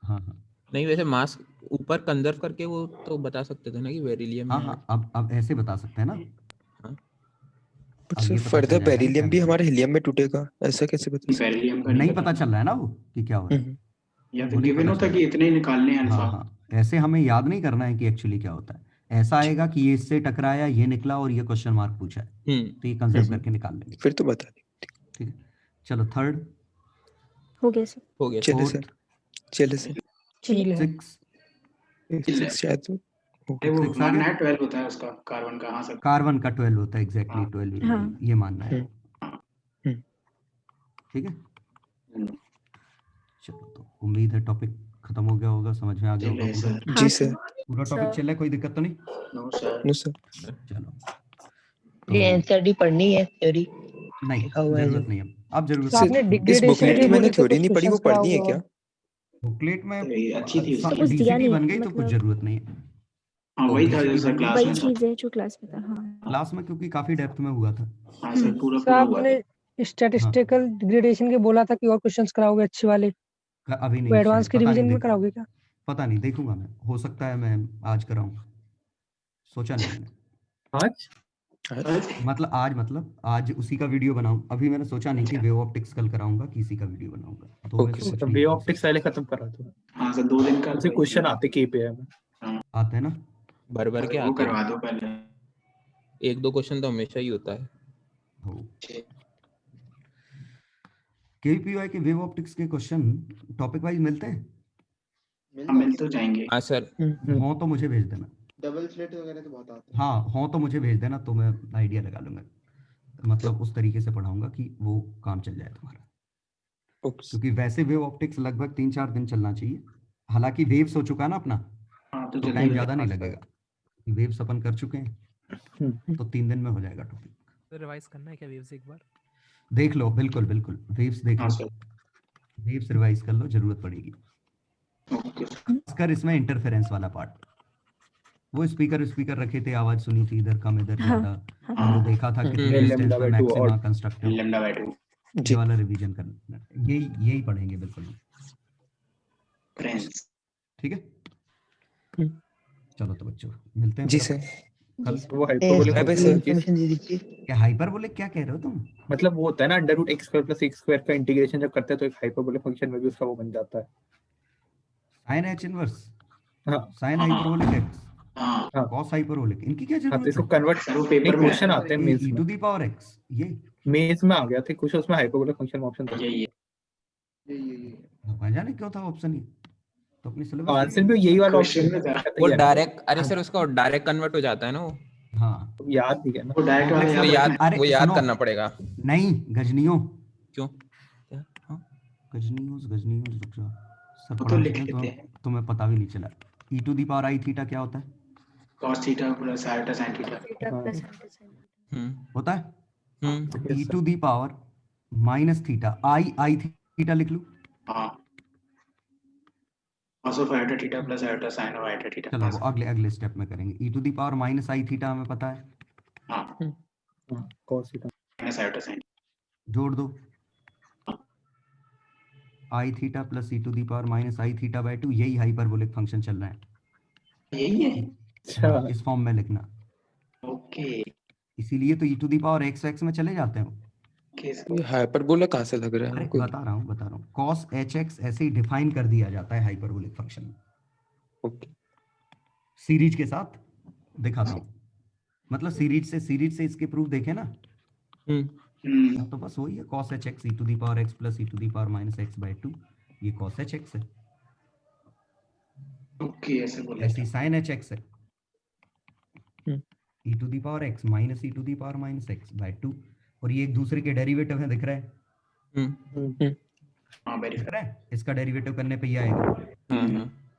हाँ हाँ नहीं वैसे मास ऊपर कंजर्व करके वो तो बता सकते थे ना कि बेरिलियम हाँ में हाँ, अब ऐसे बता सकते हैं ना। हाँ। अब ये पता चल फर्दर जाएगा ना बेरिलियम भी क्या हमारे हीलियम में टूटेगा, ऐसा कैसे बता सकते? बेरिलियम का नहीं पता चल रहा है ना वो कि क्या हो रहा है। या तो वो नहीं गिवन पता होता चल कि इतने ही निकालने हैं अल्फा। हाँ हाँ, ऐसे हमें याद नहीं करना है कि एक्चुअली क्या होता है। ऐसा आएगा कि ये इससे टकराया, ये निकला और ये क्वेश्चन मार्क पूछा है, तो ये कंसिडर करके निकाल लेंगे। फिर तो बता दें। ठीक है, चलो थर्ड हो गया सर। हो गया चले सर, चले सर। चील है। 6 शायद तो अरे वो 6 आ मानना गया। है 12 होता है उसका कार्बन का। हाँ सर, कार्बन का 12 होता है एग्जैक्टली हाँ। 12 हाँ। ये मानना है। ठीक है, चलो तो उम्मीद है टॉपिक खत्म हो गया होगा, समझ में आ गया होगा चलिए पूरा। सर। जी सर। पूरा टॉपिक चल रहा है, कोई दिक्कत तो नहीं? No sir. No sir. चलो ये तो एनसीईआरटी पढ़नी है थ्योरी नहीं, लिखा हुआ है जरूरत जो। नहीं है अब जरूरत तो नहीं। आपने इस डिग्रेडेशन बुकलेट के की मैंने बोले थे थ्योरी कुछ नहीं पढ़ी, वो क्वेश्चंस पढ़नी है कराओगे क्या? और बुकलेट में ये अच्छी थी उसकी। कुछ दिया डीसीटी नहीं बन गई तो कुछ मतलब जरूरत नहीं है। हाँ वही था डीसीटी जो सर बन गई क्लास वही में था। चीज है जो क्लास में था। हाँ क्लास में क्योंकि काफी डेप्थ में हुआ था। हाँ सर, पूरा सर पूरा हुआ था। आपने स्टैटिस्टिकल डिग्रेडेशन के बोला था कि और क्वेश्चंस कराओगे अच्छे वाले, अभी वो नहीं, एडवांस शायद के पता रिवीजन नहीं, में कराओगे क्या? पता नहीं, देखूंगा मैं, हो सकता है मैं आज कराऊं, सोचा नहीं मैंने। आज मतलब आज उसी का वीडियो बनाऊं। अभी मैंने सोचा नहीं कि वेव ऑप्टिक्स कल कराऊंगा, किसी का वीडियो बनाऊंगा, तो वैसे कुछ नहीं वे है। ऑप्टिक्स पहले खत्म करा दो। हाँ सर, 2 दिन का उसे क्वेश्चन आते केपीआई में आते हैं ना, भर के वो आते करवा हैं। दो पहले। 1-2 क्वेश्चन तो हमेशा ही होता है। केपीआई के वेव ऑप्टिक्स के क्वेश्चन टॉपिक वाइज मिलते हैं? मिल तो जाएंगे। हाँ सर। हो तो मुझे भेज देना। डबल स्लिट वगैरह तो बहुत आते हैं। हाँ, हो तो मुझे भेज देना, तो मैं आइडिया लगा लूंगा, मतलब उस तरीके से पढ़ाऊंगा कि वो काम चल जाए तुम्हारा। क्योंकि वैसे वेव ऑप्टिक्स लगभग 3-4 दिन चलना चाहिए। हालांकि वेव्स हो चुका ना अपना, तो जल्दी टाइम हो ज्यादा नहीं जाएगा। लगेगा। वेव्स अपन कर चुके हैं, तो 3 दिन में हो जाएगा टॉपिक। रिवाइज करना है क्या वेव्स एक बार? देख लो, बिल्कुल बिल्कुल, वेव्स देख लो, वेव्स रिवाइज कर लो, जरूरत पड़ेगी। खासकर इसमें इंटरफेरेंस वाला पार्ट, वो स्पीकर रखे थे, आवाज सुनी थी, इधर कम इधर ज्यादा, और वो देखा था कितने डिस्टेंस पे मैक्सिमा कंस्ट्रक्टिव, ये वाला रिवीजन करना, यही पढ़ेंगे बिल्कुल। ठीक है, चलो तो बच्चों मिलते हैं जी फिर सर। कल। वो हाइपरबोलिक इन्फॉर्मेशन दे दीजिए। क्या हाइपरबोलिक क्या कह रहे हो तुम? मतलब वो होता है ना √x² + x² का इंटीग्रेशन जब करते हैं तो एक हाइपरबोलिक फंक्शन में भी उसका वो बन जाता है। sin h इनवर्स, हाँ, sin हाइपरबोलिक x, हाँ, cos हाइपरबोलिक, इनकी क्या हाँ, जरूरत तो इसको है? कन्वर्ट पेपर में क्वेश्चन आते हैं मेंस e में। टू द पावर x, ये मेंस में आ गया था कुछ, उसमें हाइपरबोलिक फंक्शन में ऑप्शन था। यही भगवान जाने क्यों था ऑप्शन, ये तो अपनी सिलेबस आंसर भी यही वाला क्वेश्चन ऑप्शन में था। वो डायरेक्ट, अरे सर उसका डायरेक्ट कन्वर्ट हो जाता है ना वो। हाँ, याद नहीं है ना। वो डायरेक्ट वाला वो याद रखना है। वो याद सुनो, करना पड़ेगा। नहीं गजनियों, क्यों? गजनियों रुक जाओ, सर वो तो पढ़ा लिख चुके हैं, लेते हैं। तुम्हें पता भी नहीं चला। e to the power i theta क्या होता है? cos theta + iota sin theta होता है e to the power minus theta, i theta लिख लूं। हाँ, cos of iota theta + iota sin of iota theta. चलो वो अगले स्टेप में करेंगे। e to the power minus i theta हमें पता है, हाँ, cos थीटा - iota sin जोड़ दो i theta + e to the power minus i theta by 2, यही हाइपरबोलिक फंक्शन चल रहा है। यही है। हाँ, इस फॉर्म में लिखना, ओके, इसीलिए तो e to the power x में चले जाते हैं। ये हाइपरबोला कहाँ से लग रहा है अरे हमको? बता रहा हूँ, cos hx ऐसे ही डिफाइन कर दिया जाता है हाइपरबोलिक फंक्शन में। ओके, सीरीज के साथ दिखाता हूँ, मतलब सीरीज से इसके प्रूफ देखे ना, तो बस वही है cos hx e to the power x + e to the power minus x by 2, ये cos hx है। ओके, ऐसे बोला ऐसे sin hx है, e to the power x minus e to the power minus x by 2, और ये एक दूसरे के डेरिवेटिव है, दिख रहा है? हाँ, दिख रहा है, इसका डेरिवेटिव करने पे ये आएगा,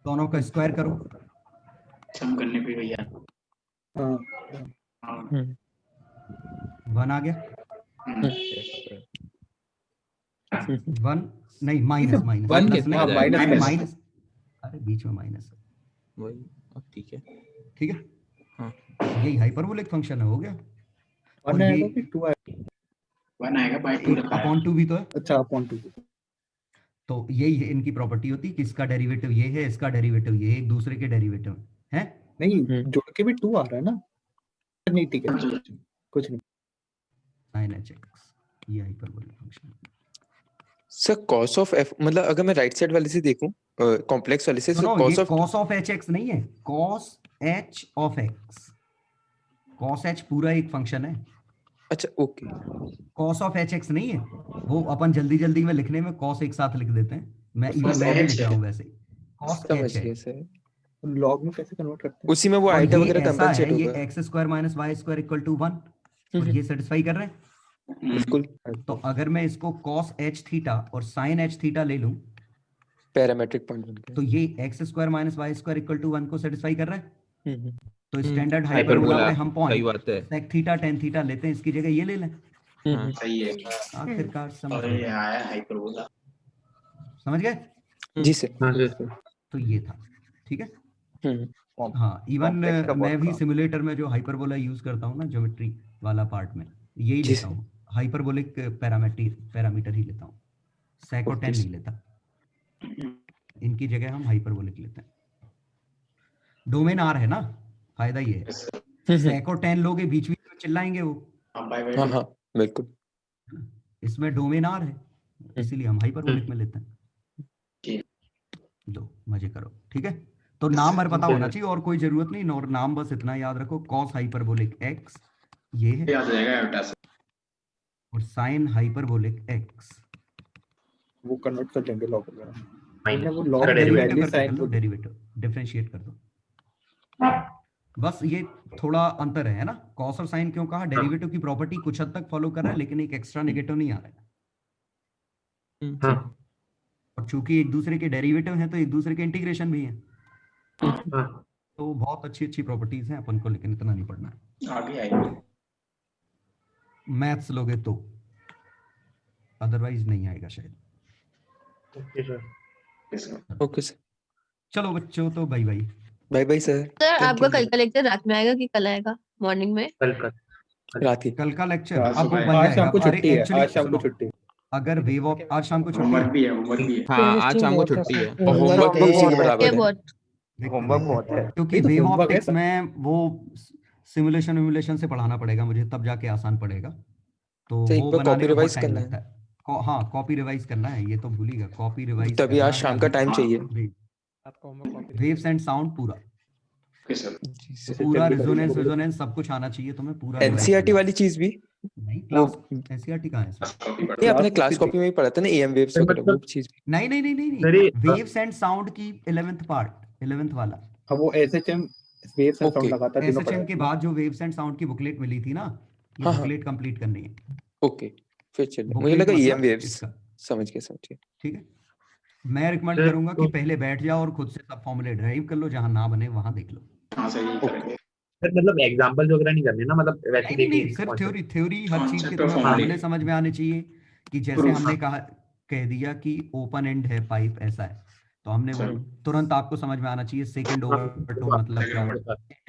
दोनों का स्क्वायर करो, सम करने पे भैया 1 आ गया, 1 नहीं माइनस, अरे बीच में माइनस है, वही, अब ठीक है। ठीक है, हाँ, यही हाइपरबोलिक फंक्शन है, हो गया। और 1 ये आएगा कि 2 आएगा? 1 आएगा बाय 2 रखा है। अपॉन 2 भी तो है, अच्छा, अपॉन 2। तो यही है इनकी प्रॉपर्टी होती है कि इसका डेरिवेटिव ये है, इसका डेरिवेटिव ये है, एक दूसरे के डेरिवेटिव है। नहीं, जोड़ के भी 2 आ रहा है ना? नहीं, ठीक है, कुछ नहीं। sin hx, ये hyperbolic function. Sir cos of f, मतलब अगर मैं राइट साइड वाले से देखूं, कॉम्प्लेक्स वाले से, सुनो, cos ये ऑफ cos ऑफ hx नहीं है, cos h of x, cos h पूरा एक फंक्शन है। अच्छा okay cos of H x नहीं है, वो अपन जल्दी जल्दी में लिखने में कॉस एक साथ लिख देते हैं, मैं बस मैं भी H लिख रहा है। हूँ वैसे, कॉस समझ एच है। गया सर। लॉग में कैसे कन्वर्ट करते हैं? उसी में वो और आइटम ये वगैरह ऐसा कंपनसेट है, ये होगा। X square minus y square equal to 1, और ये सेटिस्फाई कर रहे हैं। बिल्कुल। तो अगर मैं इसको कॉस एच थीटा और साइन एच थीटा ले लूं, पैरामेट्रिक पॉइंट बन गया। तो ये x square minus y square equal to 1 को सेटिस्फाई कर रहा है। हम्म, तो स्टैंडर्ड हाइपरबोला, हाइपरबोला पे हम सही पॉइंट बात है। sec थीटा tan थीटा लेते हैं, इसकी जगह ये ले लें। सही है। आखिरकार समझ और गए, ये आया हाइपरबोला। समझ गए? जी सर। हाँ जी सर। तो ये था, ठीक है। कॉम- हाँ, इवन कॉम्प्लेक्स का मैं बहुत भी काम। सिमुलेटर में जो हाइपरबोला यूज करता हूँ ना, ज्योमेट्री वाला पार्ट में यही जी लेता सर। हूँ, हाइपरबोलिक पैरामीटर ही लेता हूँ, सेको 10 नहीं लेता, इनकी जगह हम हाइपरबोलिक लेते हैं। डोमेन आर है ना, फायदा ये है, सेको 10 लोगे बीच बीच में चिल्लाएंगे वो, हाँ हाँ बिल्कुल। इसमें डोमेन आर है, इसीलिए हम हाइपरबोलिक में लेते हैं। दो मजे करो, ठीक है। तो नाम भर पता होना चाहिए और कोई जरूरत नहीं, और नाम बस इतना याद रखो, कॉस हाइपरबोलिक एक्स ये है, याद रहेगा और साइन हाइपरबोलिक एक्स वो कन्वर्ट कर देंगे लॉग वगैरह। माइनस वो लॉग अरे डेरिवेटिव पहले करके कर साइन लो, डेरिवेटिव डिफरेंशिएट कर दो। बस ये थोड़ा अंतर है ना, कॉस और साइन क्यों कहा, डेरिवेटिव की प्रॉपर्टी कुछ हद तक फॉलो कर रहा है, लेकिन एक एक्स्ट्रा नेगेटिव नहीं आ रहा है। और चूंकि एक दूसरे के डेरिवेटिव हैं तो एक दूसरे के इंटीग्रेशन भी हैं, तो बहुत अच्छी अच्छी प्रॉपर्टीज हैं अपन को, लेकिन इतना नहीं पढ़ना है। आगे आएगी। मैथ्स लोगे तो, अदरवाइज नहीं आएगा शायद। Okay sir. चलो बच्चों, तो bye bye. Bye bye sir. Sir आपका कल का लेक्चर रात में आएगा कि कल आएगा मॉर्निंग में? रात ही। कल का लेक्चर रात अब वो सुबह। बन आज शाम जाएगा। को अरे छुट्टी है, एक्चुअली आज शाम को सुनो, छुट्टी। अगर वेव ऑफ आज शाम को छुट्टी होमवर्क है, भी है, होमवर्क भी है। हाँ आज शाम को बहुत है छुट्टी है। सर। होमवर्क भी उसी के ये बराबर है। बहुत होमवर्क बहुत है। क्योंकि नहीं तो वेव होमवर्क है ऑप्टिक्स में वो सिमुलेशन से पढ़ाना पड़ेगा मुझे, तब जाके आसान पड़ेगा, तो तो एक वो बार बनाने कॉपी में बहुत रिवाइज टाइम करना लगता है। है। हाँ, कॉपी रिवाइज करना है, ये तो भूलिएगा, कॉपी रिवाइज तभी आज शाम का टाइम चाहिए। वेव्स एंड साउंड पूरा ओके सर। जी सर। पूरा रेजोनेंस सब कुछ आना चाहिए तुम्हें, पूरा revise एनसीईआरटी करना है। वाली चीज भी नहीं, वो क्लास एनसीईआरटी कहाँ है इसमें? कॉपी पढ़ ये अपने क्लास क्लास कॉपी कॉपी में ही पढ़ा था ना, एएम वेव्स वगैरह वो चीज भी। नहीं नहीं नहीं नहीं नहीं, वेव्स एंड साउंड की 11th पार्ट, 11th वाला। अब वो SHM waves and okay. Sound लगाता है, तीनों एसएचएम के पढ़ा बाद जो वेव्स एंड साउंड की बुकलेट मिली थी ना, ये हाँ, हाँ। बुकलेट कंप्लीट करनी है। ओके फिर चलिए, मुझे बुकलेट लगा एएम मतलब वेव्स। इसका, समझ गया। ठीक है। मैं रिकमेंड करूंगा कि पहले बैठ जाओ और खुद से सब फॉर्मूले ड्राइव कर लो, जहां ना बने वहां देख लो। हाँ सर, यही करेंगे। मतलब एग्जांपल वगैरह नहीं करने ना, मतलब वैसे नहीं नहीं, सिर्फ थ्योरी हर चीज के तुम्हें फॉर्मूले समझ में आने चाहिए, कि जैसे हमने कहा कह दिया कि ओपन एंड है पाइप ऐसा है, तो हमने वो तुरंत आपको समझ में आना चाहिए सेकंड ओवरटोन मतलब क्या है,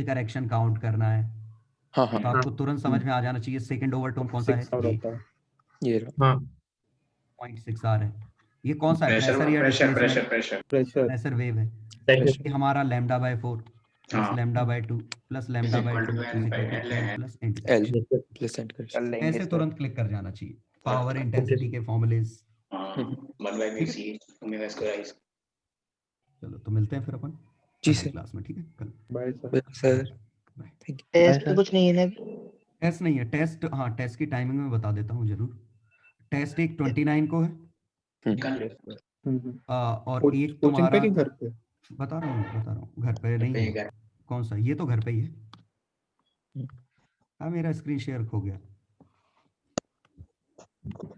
करेक्शन काउंट करना है, हाँ हाँ तो आपको तुरंत समझ में आ जाना चाहिए सेकंड ओवरटोन कौन सा है, ये रहा। 0.6 आर है, ये कौन सा है, प्रेशर प्रेशर या pressure displacement, pressure pressure pressure wave है, प्रेशर। ये हमारा λ/4 plus λ/2 plus λ/2 plus L plus end कर। कर लेंगे ऐसे सर। तुरंत क्लिक कर जाना चाहिए, पावर इंटेंसिटी के फॉर्मूलेस। चलो तो मिलते हैं फिर अपन जी अगली सर। क्लास में, ठीक है, कल। Bye sir thank you. Test तो कुछ नहीं है ना? टेस्ट नहीं है, टेस्ट हाँ, टेस्ट की टाइमिंग में बता देता हूँ जरूर। टेस्ट एक 29 को है, और एक तुम्हारा पे कि घर पे? बता रहा हूँ घर पे नहीं है। कौन सा, ये तो घर पे ही है। हाँ, मेरा स्क्रीन शेयर खो गया।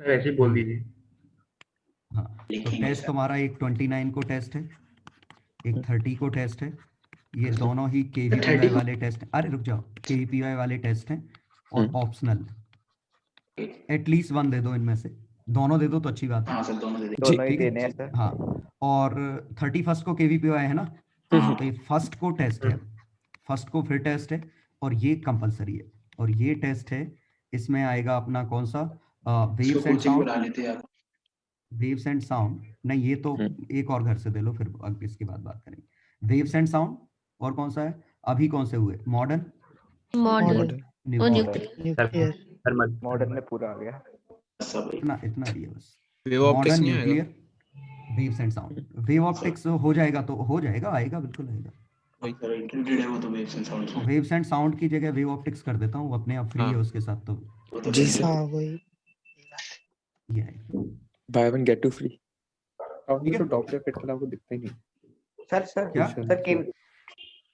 ऐसे ही बोल दीजिए। हाँ, तो टेस्ट तुम्हारा एक 29 को टेस्ट है, एक 30 को टेस्ट है, ये दोनों ही केवीपीवाई वाले टेस्ट हैं। अरे रुक जाओ, केवीपीवाई वाले टेस्ट हैं और ऑप्शनल, एटलीस्ट वन दे दो इनमें से, दोनों दे दो तो अच्छी बात है। हाँ सर, दोनों दे दोनों ही ठीक है? देने हैं सर। हाँ, और 31 को केवीपीवाई है ना, तो ये फर्स्ट को टेस्ट है, फर्स्ट को फिर टेस्ट है, और ये कंपलसरी है, और ये टेस्ट है, इसमें आएगा अपना कौन सा, waves and sound, waves and sound नहीं, ये तो एक और घर से दे लो, फिर इसके बाद बात करेंगे। वेव्स एंड साउंड, और कौन सा है अभी, कौन से हुए, मॉडर्न मॉडर्न में पूरा आ गया। इतना दिया बस। वेव ऑप्टिक्स नहीं आएगा। Waves and sound, wave optics हो जाएगा तो हो जाएगा, आएगा बिल्कुल आएगा। इंक्लूडेड है वो तो waves and sound. Waves and sound की जगह वेव ऑप्टिक्स कर देता हूँ, अपने आप फ्री है उसके साथ, तो तो जी ले सर। लो। हाँ वही ये है। Buy one get two free. अब ये तो डॉपलर फिट करा वो दिखता ही नहीं। सर क्या? सर डॉपलर के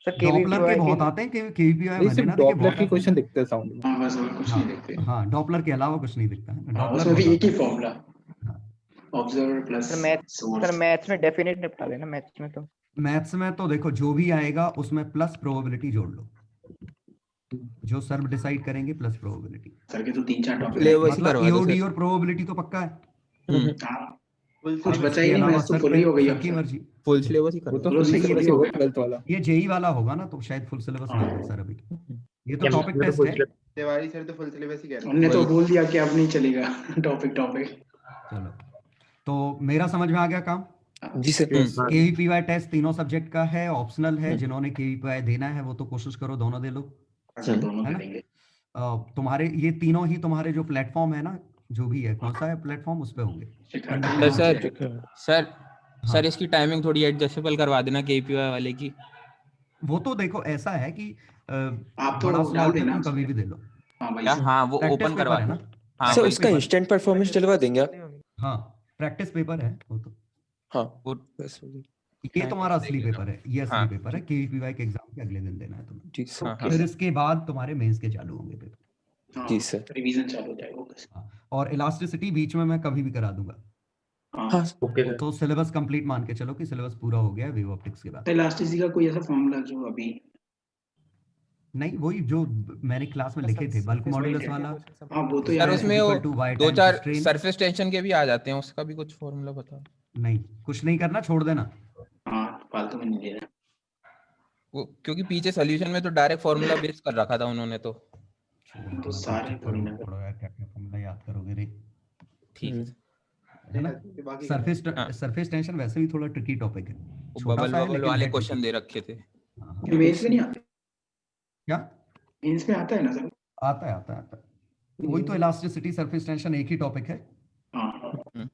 केवीपीवाई बहुत आते हैं, केवीपीआई नहीं भले सिर्फ ना दिखे, डॉपलर बहुत के आते क्वेश्चन हैं। दिखते हैं साउंड में। हाँ बस और कुछ नहीं देखते। हाँ, डॉपलर के अलावा कुछ नहीं दिखता है। हाँ, डॉपलर उसमें भी बहुत एक ही आता है। Formula, observer plus sir source. Maths में डेफिनेट निपटा लेना मैथ्स में तो। मैथ्स में तो देखो जो भी आएगा उसमें प्लस प्रोबेबिलिटी जोड़ लो, जो सर डिसाइड करेंगे प्लस प्रोबेबिलिटी। सर के तो 3-4 टॉपिक सिलेबस ही मतलब करवा दो ईओडी सर। और प्रोबेबिलिटी तो पक्का है। हाँ, कुछ अब बचा इसके ही नहीं, अलावा मैथ्स तो सर फुल ही हो गई सर अब की सर। मर्जी। फुल सिलेबस ही वो तो करो। चलो फुल सही सिलेबस है, ही हो होगा गया। 12th वाला। ये जेई वाला होगा ना, तो शायद फुल सिलेबस नहीं होगा सर अभी। ये तो क्या? टॉपिक टेस्ट है। तिवारी सर तो फुल सिलेबस ही कह रहे उनने तो वही। बोल दिया कि अब नहीं चलेगा टॉपिक। चलो, तो मेरा समझ में आ गया काम। जी सर। केवीपीवाई टेस्ट तीनों सब्जेक्ट का है, ऑप्शनल है। जिन्होंने केवीपीवाई देना है वो तो कोशिश करो दोनों दे लो, सर दोनों है ना? करेंगे। तुम्हारे ये तीनों ही तुम्हारे जो प्लेटफॉर्म है ना, जो भी है, कौन सा है प्लेटफॉर्म, उस पे होंगे। तो सर सर हाँ। सर इसकी टाइमिंग थोड़ी एडजस्टेबल करवा देना केपीआई वाले की। वो तो देखो ऐसा है कि आप तो बड़ा स्लॉट डाल है, देना तुम कभी उसमें। भी दे लो। हाँ भाई क्या? सर। हाँ वो प्रैक्टिस ओपन पेपर करवा है दो। ना? हाँ सर वही उसका पेपर। इंस्टेंट परफॉर्मेंस डलवा देंगे आप? हाँ, प्रैक्टिस पेपर है वो तो। हाँ वो बस हो गई। ये तुम्हारा असली पेपर है, ये असली हाँ। पेपर है। केवीपीवाई के एग्जाम के अगले दिन देना है तुम्हें। जी सर। हाँ हाँ फिर इसके बाद तुम्हारे मेंस के चालू होंगे पेपर। हाँ, जी सर। रिवीजन चालू हो जाएगा बस। हाँ, और इलास्टिसिटी बीच में मैं कभी भी करा दूंगा। हाँ ओके सर। तो सिलेबस कंप्लीट मान के चलो कि सिलेबस पूरा हो गया है वेव ऑप्टिक्स के बाद। इलास्टिसिटी का कोई ऐसा फॉर्मूला जो अभी नहीं, वही जो मैंने क्लास में लिखे थे, बल्क मॉड्यूलस वाला। हाँ वो तो सर याद है। उसमें वो इक्वल टू y दो टाइम्स चार स्ट्रेन। सरफेस टेंशन के भी आ जाते हैं, उसका भी कुछ फॉर्मूला बताओ। नहीं, कुछ नहीं करना, छोड़ देना। हाँ फालतू में नहीं दे रहा। वो क्योंकि पीछे सोल्यूशन में तो डायरेक्ट फॉर्मूला बेस कर रखा था उन्होंने तो। तो सारे थोड़ी ना छोड़ो यार, क्या क्या फॉर्मूला याद करोगे रे, ठीक है। है ना? सरफेस हाँ। सरफेस टेंशन वैसे भी थोड़ा ट्रिकी टॉपिक है, वो छोटा बबल सा है बबल लेकिन वाले है क्वेश्चन tricky। दे रखे थे। हाँ, हाँ। ये मेंस में नहीं आते? क्या मेंस में आता है ना सर? आता है, आता है, आता है। वही तो इलास्टिसिटी सरफेस टेंशन एक ही टॉपिक है। हाँ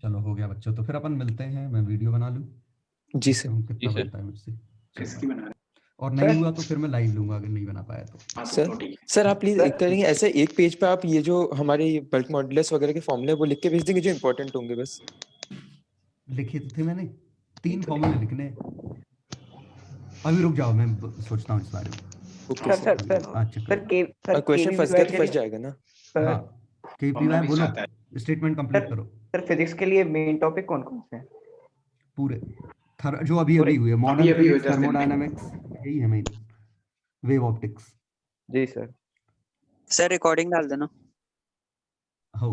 चलो हो गया बच्चों, तो फिर अपन मिलते हैं। मैं वीडियो बना लूं। जी सर। कितना जी सर। बनता है मुझसे। किसकी बना रहे? और नहीं हुआ तो फिर मैं लाइव लूंगा, अगर नहीं बना पाया तो। हाँ तो सर ठीक है। सर आप प्लीज एक करेंगे ऐसे एक पेज पे आप ये जो हमारे बल्क मॉड्यूलस वगैरह के फॉर्मूले वो लिख के भेज देंगे जो इंपॉर्टेंट होंगे बस। लिखे तो थे मैंने 3 फॉर्मूले लिखने हैं। अभी रुक जाओ, मैं सोचता हूँ इस बारे में। Okay sir sir. अच्छा, क्वेश्चन फंस गया तो फंस जाएगा ना। हाँ, केपीवाई भी बोलो, चाहता है। स्टेटमेंट कंप्लीट करो सर फिजिक्स के लिए मेन टॉपिक कौन कौन से हैं? पूरे। जो अभी पूरे- हुए मॉडर्न अभी हुए फिजिक्स, 10 दिन में। थर्मोडायनामिक्स, यही है मेन। Wave optics. जी सर। सर रिकॉर्डिंग डाल देना। हो